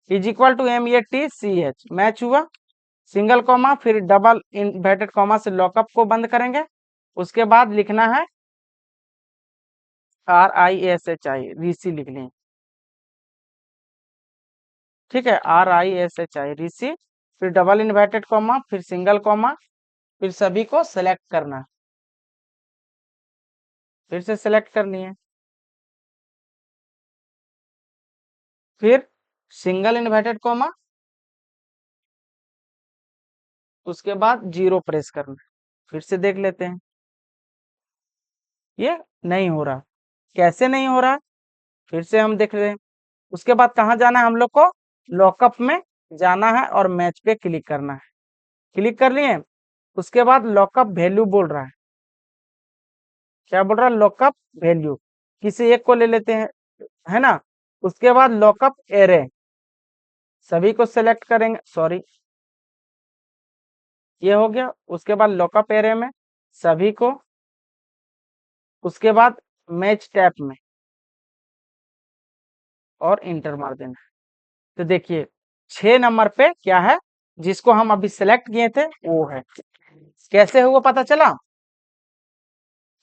Is equal to MATCH, match हुआ। सिंगल कॉमा, फिर डबल इन्वर्टेड कॉमा से लॉकअप को बंद करेंगे। उसके बाद लिखना है RISHI, ऋषि लिख लें। ठीक है, RISHI, ऋषि, फिर डबल इन्वर्टेड कॉमा, फिर सिंगल कॉमा, फिर सभी को सेलेक्ट करना। फिर से सेलेक्ट करनी है, फिर सिंगल इन्वर्टेड कॉमा, उसके बाद जीरो प्रेस करना। फिर से देख लेते हैं, ये नहीं हो रहा। कैसे नहीं हो रहा? फिर से हम देख रहे हैं। उसके बाद कहाँ जाना है हम लोग को? लॉकअप में जाना है और मैच पे क्लिक करना है। क्लिक कर लिए। उसके बाद लॉकअप वैल्यू बोल रहा है। क्या बोल रहा है? Lockup value. किसी एक को ले लेते हैं, है ना। उसके बाद लॉकअप एरे, सभी को सेलेक्ट करेंगे, सॉरी, ये हो गया। उसके बाद लॉकअप एरे में सभी को, उसके बाद मैच टैप में, और इंटर मार देना। तो देखिए 6 नंबर पे क्या है, जिसको हम अभी सेलेक्ट किए थे वो है। कैसे हुआ पता चला?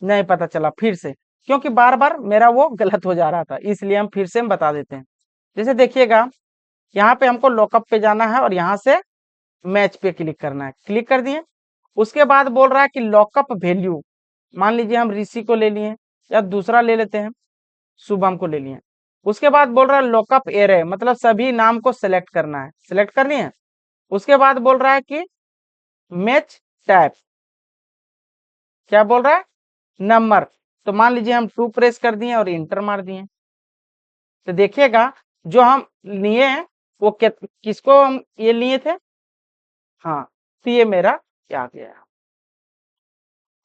नहीं पता चला। फिर से, क्योंकि बार बार मेरा वो गलत हो जा रहा था, इसलिए हम फिर से हम बता देते हैं। जैसे देखिएगा, यहाँ पे हमको लॉकअप पे जाना है और यहाँ से मैच पे क्लिक करना है। क्लिक कर दिए। उसके बाद बोल रहा है कि लॉकअप वैल्यू, मान लीजिए हम ऋषि को ले लिए या दूसरा ले लेते हैं, शुभम को ले लिए। उसके बाद बोल रहा है लॉकअप एरे, मतलब सभी नाम को सिलेक्ट करना है। सिलेक्ट कर लिए। उसके बाद बोल रहा है कि मैच टाइप, क्या बोल रहा है? नंबर। तो मान लीजिए हम 2 प्रेस कर दिए और इंटर मार दिए। तो देखिएगा जो हम लिए हैं वो किसको हम ये लिए थे। हाँ, तो ये मेरा आ गया।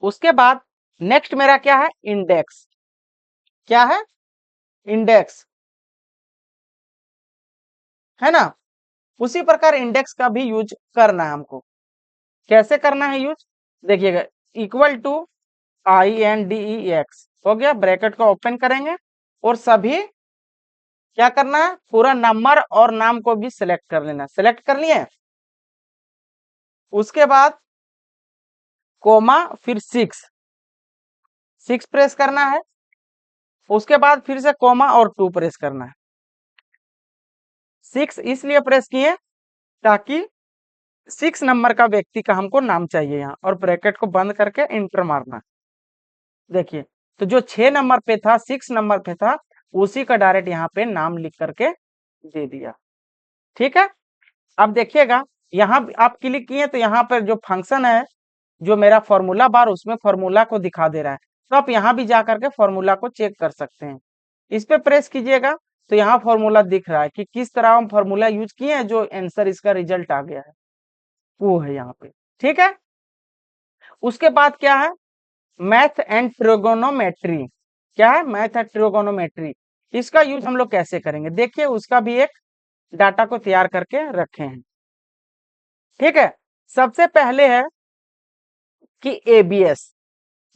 उसके बाद नेक्स्ट मेरा क्या है? इंडेक्स। क्या है? इंडेक्स, है ना। उसी प्रकार इंडेक्स का भी यूज करना है हमको। कैसे करना है यूज? देखिएगा, इक्वल टू INDEX हो गया। ब्रैकेट को ओपन करेंगे और सभी क्या करना है? पूरा नंबर और नाम को भी सिलेक्ट कर लेना। सिलेक्ट कर लिए। उसके बाद कोमा, फिर 6 प्रेस करना है। उसके बाद फिर से कोमा और 2 प्रेस करना है। 6 इसलिए प्रेस किए ताकि 6 नंबर का व्यक्ति का हमको नाम चाहिए यहाँ, और ब्रैकेट को बंद करके इंटर मारना। देखिए, तो जो 6 नंबर पे था, 6 नंबर पे था, उसी का डायरेक्ट यहाँ पे नाम लिख करके दे दिया। ठीक है। अब देखिएगा, यहाँ आप क्लिक किए तो यहाँ पर जो फंक्शन है, जो मेरा फॉर्मूला बार, उसमें फॉर्मूला को दिखा दे रहा है। तो आप यहाँ भी जा करके फॉर्मूला को चेक कर सकते हैं। इस पे प्रेस कीजिएगा तो यहाँ फॉर्मूला दिख रहा है कि किस तरह हम फॉर्मूला यूज किए हैं, जो आंसर इसका रिजल्ट आ गया है वो है यहाँ पे। ठीक है। उसके बाद क्या है? Math and trigonometry. क्या है? Math and trigonometry. इसका यूज हम लोग कैसे करेंगे? देखिए, उसका भी एक डाटा को तैयार करके रखे हैं। ठीक है। सबसे पहले है कि एबीएस,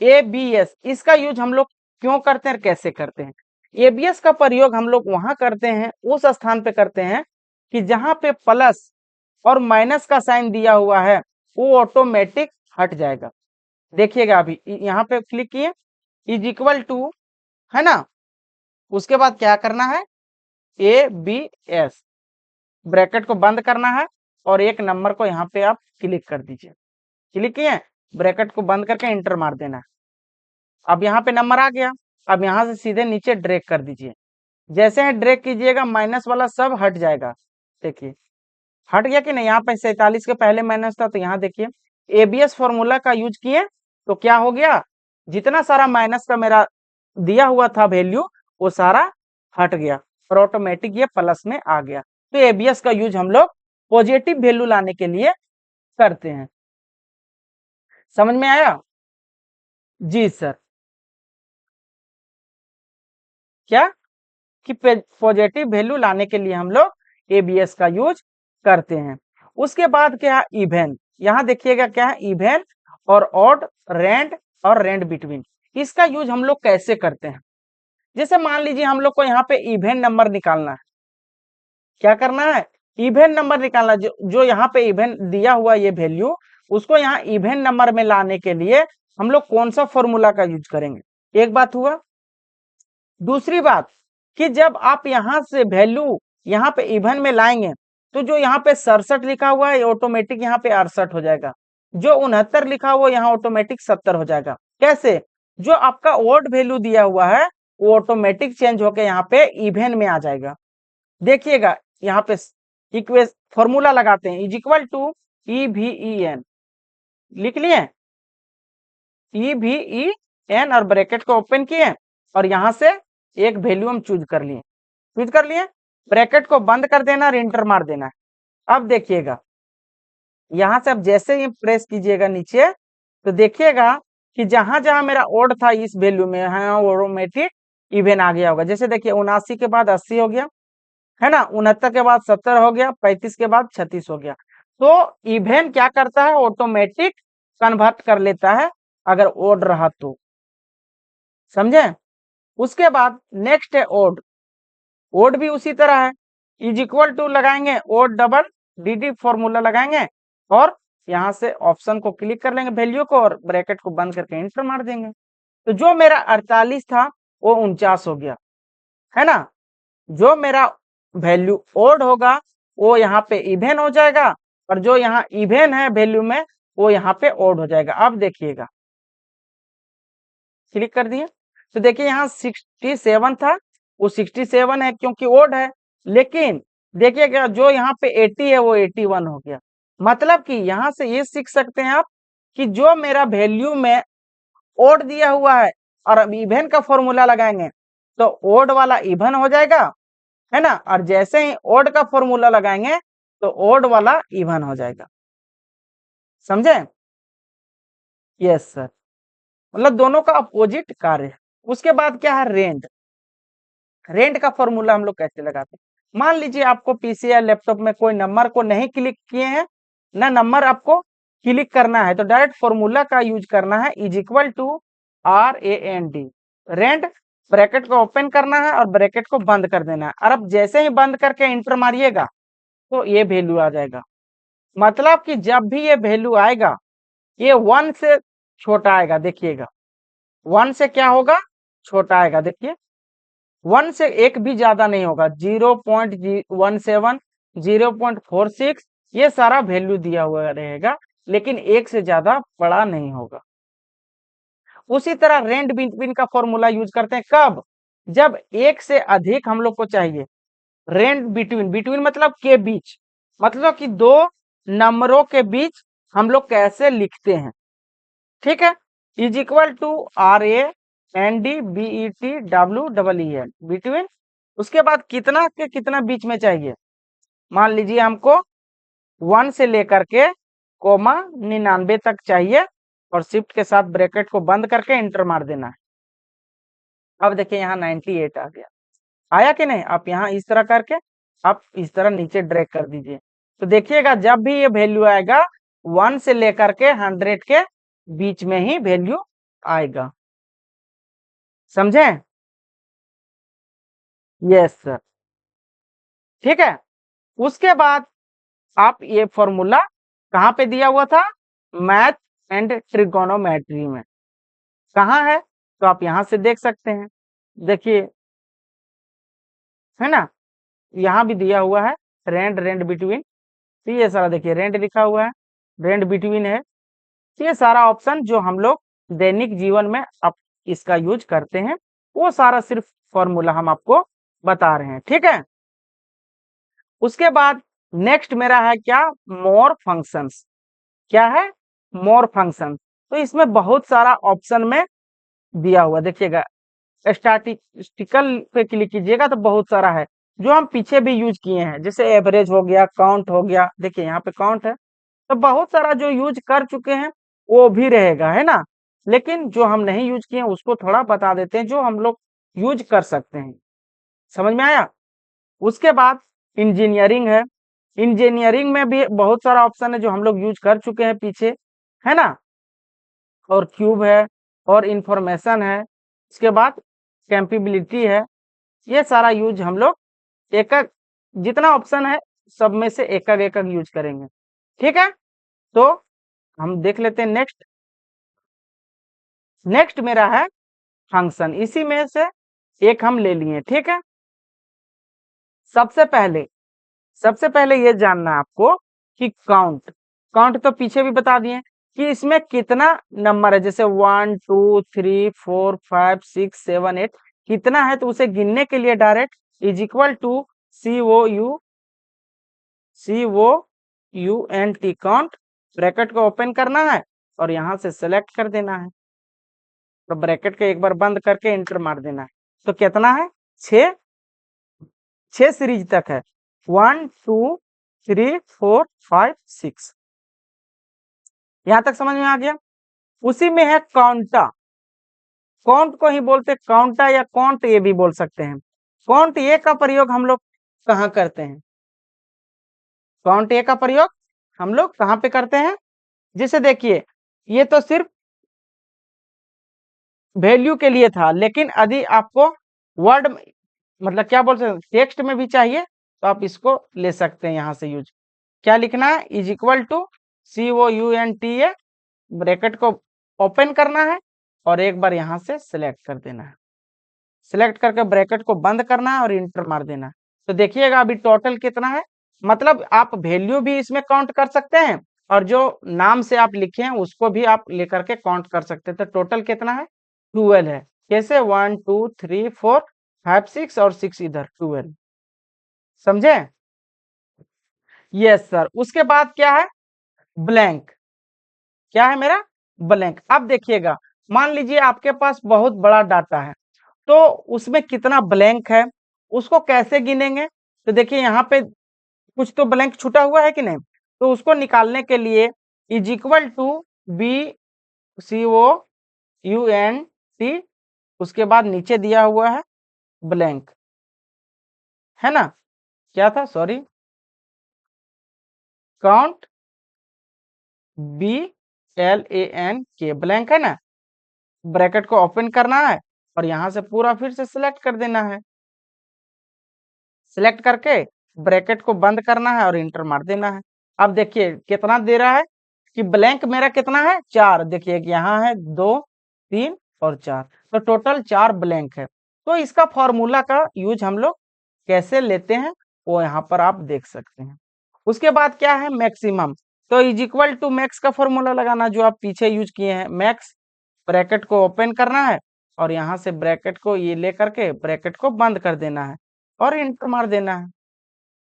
एबीएस इसका यूज हम लोग क्यों करते हैं, कैसे करते हैं? एबीएस का प्रयोग हम लोग वहां करते हैं, उस स्थान पे करते हैं कि जहां पे प्लस और माइनस का साइन दिया हुआ है वो ऑटोमेटिक हट जाएगा। देखिएगा अभी यहाँ पे क्लिक किए, इज इक्वल टू, है ना, उसके बाद क्या करना है, ए बी एस, ब्रैकेट को बंद करना है और एक नंबर को यहाँ पे आप क्लिक कर दीजिए। क्लिक किए, ब्रैकेट को बंद करके इंटर मार देना है। अब यहाँ पे नंबर आ गया, अब यहाँ से सीधे नीचे ड्रैग कर दीजिए। जैसे ही ड्रैग कीजिएगा माइनस वाला सब हट जाएगा। देखिए हट गया कि नहीं, यहाँ पे 47 के पहले माइनस था, तो यहाँ देखिए एबीएस फॉर्मूला का यूज किए तो क्या हो गया, जितना सारा माइनस का मेरा दिया हुआ था वैल्यू वो सारा हट गया और ऑटोमेटिक ये प्लस में आ गया। तो एबीएस का यूज हम लोग पॉजिटिव वैल्यू लाने के लिए करते हैं। समझ में आया? जी सर। क्या कि पॉजिटिव वैल्यू लाने के लिए हम लोग एबीएस का यूज करते हैं। उसके बाद क्या है, इवेन। यहाँ देखिएगा क्या है, इवेन और ऑड, रेंड और रेंड बिटवीन, इसका यूज हम लोग कैसे करते हैं? जैसे मान लीजिए हम लोग को यहाँ पे इवेन नंबर निकालना है। क्या करना है, इवेन नंबर निकालना, जो यहाँ पे इवेन दिया हुआ ये वैल्यू, उसको यहाँ इवेन नंबर में लाने के लिए हम लोग कौन सा फॉर्मूला का यूज करेंगे? एक बात हुआ। दूसरी बात कि जब आप यहाँ से वैल्यू यहाँ पे इवन में लाएंगे तो जो यहाँ पे 67 लिखा हुआ है ऑटोमेटिक यहाँ पे 68 हो जाएगा, जो 69 लिखा हुआ यहाँ ऑटोमेटिक 70 हो जाएगा। कैसे? जो आपका ओड वैल्यू दिया हुआ है वो ऑटोमेटिक चेंज होके यहाँ पे इवन में आ जाएगा। देखिएगा यहाँ पे इक्वेशन फॉर्मूला लगाते हैं, is equal to E V E N, लिख लिए ई वी ई एन और ब्रैकेट को ओपन किए और यहाँ से एक वैल्यू हम चूज कर लिए, ब्रैकेट को बंद कर देना और इंटर मार देना है। अब देखिएगा यहाँ से अब जैसे ही प्रेस कीजिएगा नीचे तो देखिएगा कि जहां जहां मेरा ओड था इस वैल्यू में ऑटोमेटिक इवन आ गया होगा। जैसे देखिए 79 के बाद 80 हो गया, है ना, 69 के बाद 70 हो गया, 35 के बाद 36 हो गया। तो इवन क्या करता है, ऑटोमेटिक कन्वर्ट कर लेता है अगर ओड रहा तो। समझे? उसके बाद नेक्स्ट है ओड। ओड भी उसी तरह है, इज इक्वल टू लगाएंगे, ओड डबल डी फॉर्मूला लगाएंगे और यहाँ से ऑप्शन को क्लिक कर लेंगे वैल्यू को और ब्रैकेट को बंद करके इंटर मार देंगे। तो जो मेरा 48 था वो 49 हो गया, है ना। जो मेरा वैल्यू ओड होगा वो यहाँ पे इवन हो जाएगा और जो यहाँ इवन है वैल्यू में वो यहाँ पे ओड हो जाएगा। अब देखिएगा क्लिक कर दिए तो देखिए यहाँ 67 था, वो 67 है क्योंकि ओड है, लेकिन देखिएगा जो यहाँ पे 80 है वो 81 हो गया। मतलब कि यहाँ से ये सीख सकते हैं आप कि जो मेरा वैल्यू में ओड दिया हुआ है और अब इवन का फॉर्मूला लगाएंगे तो ओड वाला इवन हो जाएगा, है ना, और जैसे ही ओड का फॉर्मूला लगाएंगे तो ओड वाला इवन हो जाएगा। समझे? यस सर, मतलब दोनों का अपोजिट कार्य है। उसके बाद क्या है, रेंड। रेंट का फॉर्मूला हम लोग कैसे लगाते हैं? मान लीजिए आपको पीसी या लैपटॉप में कोई नंबर को नहीं क्लिक किए हैं ना, नंबर आपको क्लिक करना है तो डायरेक्ट फॉर्मूला का यूज करना है, is equal to RAND, rent, bracket को ओपन करना है और ब्रैकेट को बंद कर देना है। और अब जैसे ही बंद करके इंटर मारिएगा तो ये वैल्यू आ जाएगा। मतलब कि जब भी ये वैल्यू आएगा ये 1 से छोटा आएगा। देखिएगा 1 से क्या होगा, छोटा आएगा। देखिए 1 से एक भी ज्यादा नहीं होगा, 0.17, 0.46 ये सारा वैल्यू दिया हुआ रहेगा, लेकिन एक से ज्यादा बड़ा नहीं होगा। उसी तरह रेंड बिटवीन का फॉर्मूला यूज करते हैं कब, जब एक से अधिक हम लोग को चाहिए। रेंड बिटवीन, बिटवीन मतलब के बीच, मतलब कि दो नंबरों के बीच हम लोग कैसे लिखते हैं। ठीक है, is equal to RANDBETWEEN, between. उसके बाद कितना के कितना बीच में चाहिए, मान लीजिए हमको 1 से लेकर के कोमा 99 तक चाहिए और शिफ्ट के साथ ब्रैकेट को बंद करके इंटर मार देना है। अब देखिए यहाँ 98 आ गया, आया कि नहीं। आप यहाँ इस तरह करके आप इस तरह नीचे ड्रैग कर दीजिए तो देखिएगा जब भी ये वैल्यू आएगा 1 से लेकर के 100 के बीच में ही वैल्यू आएगा। समझे? Yes sir. ठीक है। उसके बाद आप ये फॉर्मूला कहाँ पे दिया हुआ था? मैथ एंड ट्रिगोनोमेट्री में। कहाँ है? तो आप यहां से देख सकते हैं। देखिए, है ना, यहाँ भी दिया हुआ है रेंड रेंड बिटवीन। तो ये सारा देखिए रेंड लिखा हुआ है, रेंड बिटवीन है। ये सारा ऑप्शन जो हम लोग दैनिक जीवन में अब इसका यूज करते हैं, वो सारा सिर्फ फॉर्मूला हम आपको बता रहे हैं। ठीक है। उसके बाद नेक्स्ट मेरा है क्या? मोर फंक्शंस। क्या है? मोर फंक्शन। तो इसमें बहुत सारा ऑप्शन में दिया हुआ देखिएगा। स्टैटिस्टिकल पे क्लिक कीजिएगा तो बहुत सारा है जो हम पीछे भी यूज किए हैं, जैसे एवरेज हो गया, काउंट हो गया। देखिए यहाँ पे काउंट है। तो बहुत सारा जो यूज कर चुके हैं वो भी रहेगा, है ना। लेकिन जो हम नहीं यूज किए हैं उसको थोड़ा बता देते हैं जो हम लोग यूज कर सकते हैं। समझ में आया? उसके बाद इंजीनियरिंग है। इंजीनियरिंग में भी बहुत सारा ऑप्शन है जो हम लोग यूज कर चुके हैं पीछे, है ना। और क्यूब है और इंफॉर्मेशन है। उसके बाद कैपेबिलिटी है। ये सारा यूज हम लोग एक एक, जितना ऑप्शन है सब में से एक एक यूज करेंगे। ठीक है। तो हम देख लेते हैं नेक्स्ट। नेक्स्ट मेरा है फंक्शन। इसी में से एक हम ले लिए। ठीक है। सबसे पहले ये जानना है आपको कि काउंट। काउंट तो पीछे भी बता दिए कि इसमें कितना नंबर है, जैसे 1 2 3 4 5 6 7 8 कितना है। तो उसे गिनने के लिए direct is equal to COUNT count, bracket को ओपन करना है और यहां से सेलेक्ट कर देना है। तो ब्रैकेट को एक बार बंद करके एंटर मार देना है। तो कितना है? 6। 6 सीरीज तक है। 1 2 3 4 5 6। यहां तक समझ में आ गया? उसी में है काउंटा। काउंट को ही बोलते काउंटा या काउंट ये भी बोल सकते हैं। काउंट ये का प्रयोग हम लोग कहाँ करते हैं? काउंट ए का प्रयोग हम लोग कहाँ पे करते हैं? जैसे देखिए, ये तो सिर्फ वैल्यू के लिए था, लेकिन यदि आपको वर्ड मतलब क्या बोल सकते हैं, टेक्स्ट में भी चाहिए तो आप इसको ले सकते हैं यहाँ से यूज। क्या लिखना है? Is equal to COUNTA, bracket को ओपन करना है और एक बार यहाँ से सिलेक्ट कर देना है। सिलेक्ट करके ब्रैकेट को बंद करना है और इंटर मार देना है। तो देखिएगा अभी टोटल कितना है। मतलब आप वैल्यू भी इसमें काउंट कर सकते हैं और जो नाम से आप लिखे हैं उसको भी आप लेकर के काउंट कर सकते हैं। तो टोटल कितना है? 12 है। कैसे? 1 2 3 4 5 6 और 6 इधर 12। समझे? Yes sir. उसके बाद क्या है? ब्लैंक। क्या है मेरा? ब्लैंक। अब देखिएगा, मान लीजिए आपके पास बहुत बड़ा डाटा है तो उसमें कितना ब्लैंक है उसको कैसे गिनेंगे? तो देखिए यहाँ पे कुछ तो ब्लैंक छूटा हुआ है कि नहीं। तो उसको निकालने के लिए इज इक्वल टू BCOUNT, उसके बाद नीचे दिया हुआ है ब्लैंक, है ना। क्या था? सॉरी, काउंट BLANK, ब्लैंक है ना। ब्रैकेट को ओपन करना है और यहां से पूरा फिर से सिलेक्ट कर देना है। सिलेक्ट करके ब्रैकेट को बंद करना है और इंटर मार देना है। अब देखिए कितना दे रहा है कि ब्लैंक मेरा कितना है? 4। देखिए यहाँ है 2 3 और 4, तो टोटल 4 ब्लैंक है। तो इसका फॉर्मूला का यूज हम लोग कैसे लेते हैं वो यहाँ पर आप देख सकते हैं। उसके बाद क्या है? मैक्सिमम। तो इज इक्वल टू मैक्स का फॉर्मूला लगाना जो आप पीछे यूज किए हैं। मैक्स, ब्रैकेट को ओपन करना है और यहाँ से ब्रैकेट को ये लेकर के ब्रैकेट को बंद कर देना है और इंटर मार देना है।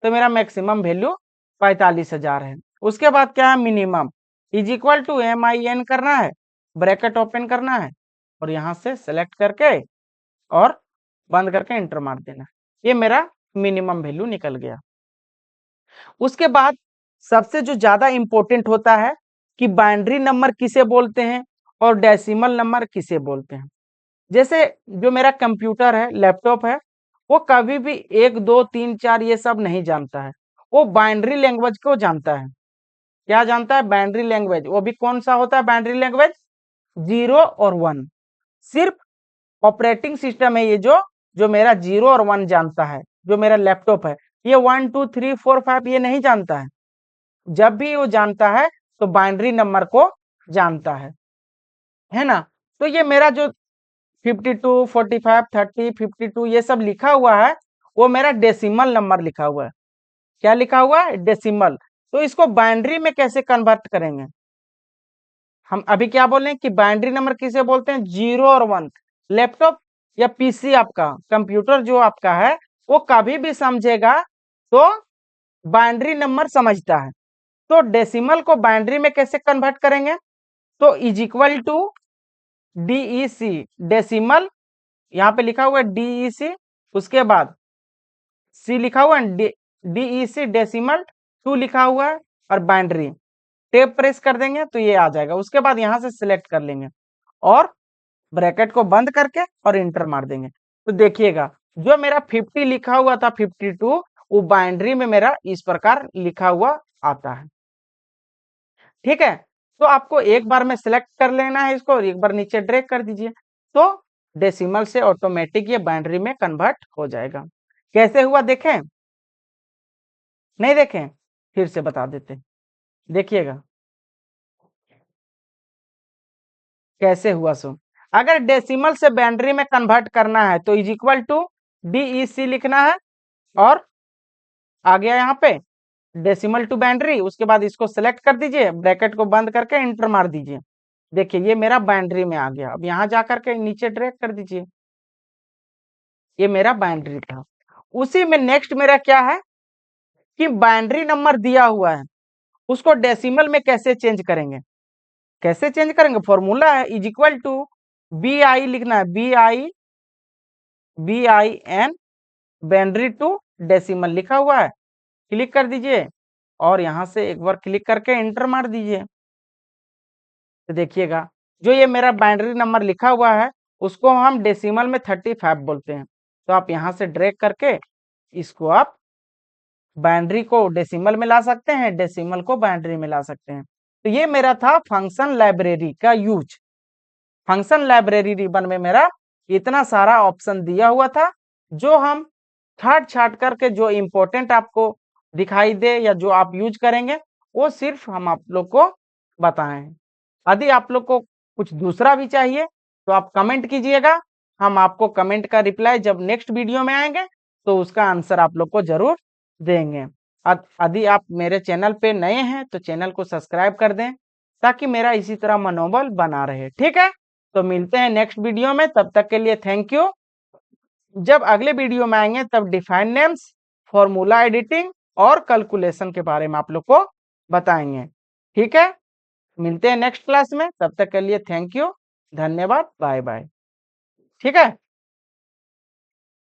तो मेरा मैक्सिमम वैल्यू 45,000 है। उसके बाद क्या है? Minimum. Is equal to MIN करना है, ब्रैकेट ओपन करना है और यहाँ से सेलेक्ट करके और बंद करके इंटर मार देना है। ये मेरा मिनिमम वैल्यू निकल गया। उसके बाद सबसे जो ज्यादा इंपॉर्टेंट होता है कि बाइनरी नंबर किसे बोलते हैं और डेसिमल नंबर किसे बोलते हैं। जैसे जो मेरा कंप्यूटर है, लैपटॉप है, वो कभी भी 1 2 3 4 ये सब नहीं जानता है। वो बाइनरी लैंग्वेज को जानता है। क्या जानता है? Binary language. वो भी कौन सा होता है बाइनरी लैंग्वेज? 0 और 1। सिर्फ ऑपरेटिंग सिस्टम है ये जो मेरा 0 और 1 जानता है, जो मेरा लैपटॉप है। ये 1 2 3 4 5 ये नहीं जानता है। जब भी वो जानता है तो बाइनरी नंबर को जानता है ना। तो ये मेरा जो 52 45 30 52 ये सब लिखा हुआ है, वो मेरा डेसिमल नंबर लिखा हुआ है। क्या लिखा हुआ है? डेसिमल। तो इसको बाइनरी में कैसे कन्वर्ट करेंगे? हम अभी क्या बोले कि बाइनरी नंबर किसे बोलते हैं? 0 और 1। लैपटॉप या पीसी आपका, कंप्यूटर जो आपका है, वो कभी भी समझेगा तो बाइनरी नंबर समझता है। तो डेसिमल को बाइनरी में कैसे कन्वर्ट करेंगे? तो is equal to DEC, decimal यहाँ पे लिखा हुआ है DEC, उसके बाद C लिखा हुआ है, DEC डेसिमल 2 लिखा हुआ है, और बाइनरी टेप प्रेस कर देंगे तो ये आ जाएगा। उसके बाद यहाँ से सिलेक्ट कर लेंगे और ब्रैकेट को बंद करके और इंटर मार देंगे। तो देखिएगा जो मेरा 50 लिखा हुआ था 52, वो बाइनरी में मेरा इस प्रकार लिखा हुआ आता है। ठीक है, तो आपको एक बार में सिलेक्ट कर लेना है इसको और एक बार नीचे ड्रैग कर दीजिए, तो डेसिमल से ऑटोमेटिक ये बाइनरी में कन्वर्ट हो जाएगा। कैसे हुआ देखें? नहीं देखें? फिर से बता देते, देखिएगा कैसे हुआ। सो अगर डेसिमल से बाइनरी में कन्वर्ट करना है तो इज इक्वल टू DEC लिखना है, और आ गया यहाँ पे डेसिमल टू बाइनरी। उसके बाद इसको सेलेक्ट कर दीजिए, ब्रैकेट को बंद करके इंटर मार दीजिए। देखिए ये मेरा बाइनरी में आ गया। अब यहाँ जा करके नीचे ड्रैग कर दीजिए, ये मेरा बाइनरी था। उसी में नेक्स्ट मेरा क्या है कि बाइनरी नंबर दिया हुआ है, उसको डेसिमल में कैसे चेंज करेंगे? कैसे चेंज करेंगे? फॉर्मूला है इज इक्वल टू BI लिखना है, BIN बाइनरी टू डेसिमल लिखा हुआ है। क्लिक कर दीजिए और यहाँ से एक बार क्लिक करके इंटर मार दीजिए। तो देखिएगा जो ये मेरा बाइनरी नंबर लिखा हुआ है, उसको हम डेसिमल में 35 बोलते हैं। तो आप यहाँ से ड्रैग करके इसको आप बाइनरी को डेसिमल में ला सकते हैं, डेसिमल को बाइनरी में ला सकते हैं। तो ये मेरा था फंक्शन लाइब्रेरी का यूज। फंक्शन लाइब्रेरी रिबन में मेरा इतना सारा ऑप्शन दिया हुआ था, जो हम छाट छाट करके जो इम्पोर्टेंट आपको दिखाई दे या जो आप यूज करेंगे, वो सिर्फ हम आप लोग को बताए हैं। यदि आप लोग को कुछ दूसरा भी चाहिए तो आप कमेंट कीजिएगा, हम आपको कमेंट का रिप्लाई जब नेक्स्ट वीडियो में आएंगे तो उसका आंसर आप लोग को जरूर देंगे। यदि आप मेरे चैनल पे नए हैं तो चैनल को सब्सक्राइब कर दें, ताकि मेरा इसी तरह मनोबल बना रहे। ठीक है, तो मिलते हैं नेक्स्ट वीडियो में, तब तक के लिए थैंक यू। जब अगले वीडियो में आएंगे तब डिफाइन नेम्स, फॉर्मूला एडिटिंग और कैलकुलेशन के बारे में आप लोग को बताएंगे। ठीक है, मिलते हैं नेक्स्ट क्लास में, तब तक के लिए थैंक यू, धन्यवाद, बाय बाय। ठीक है।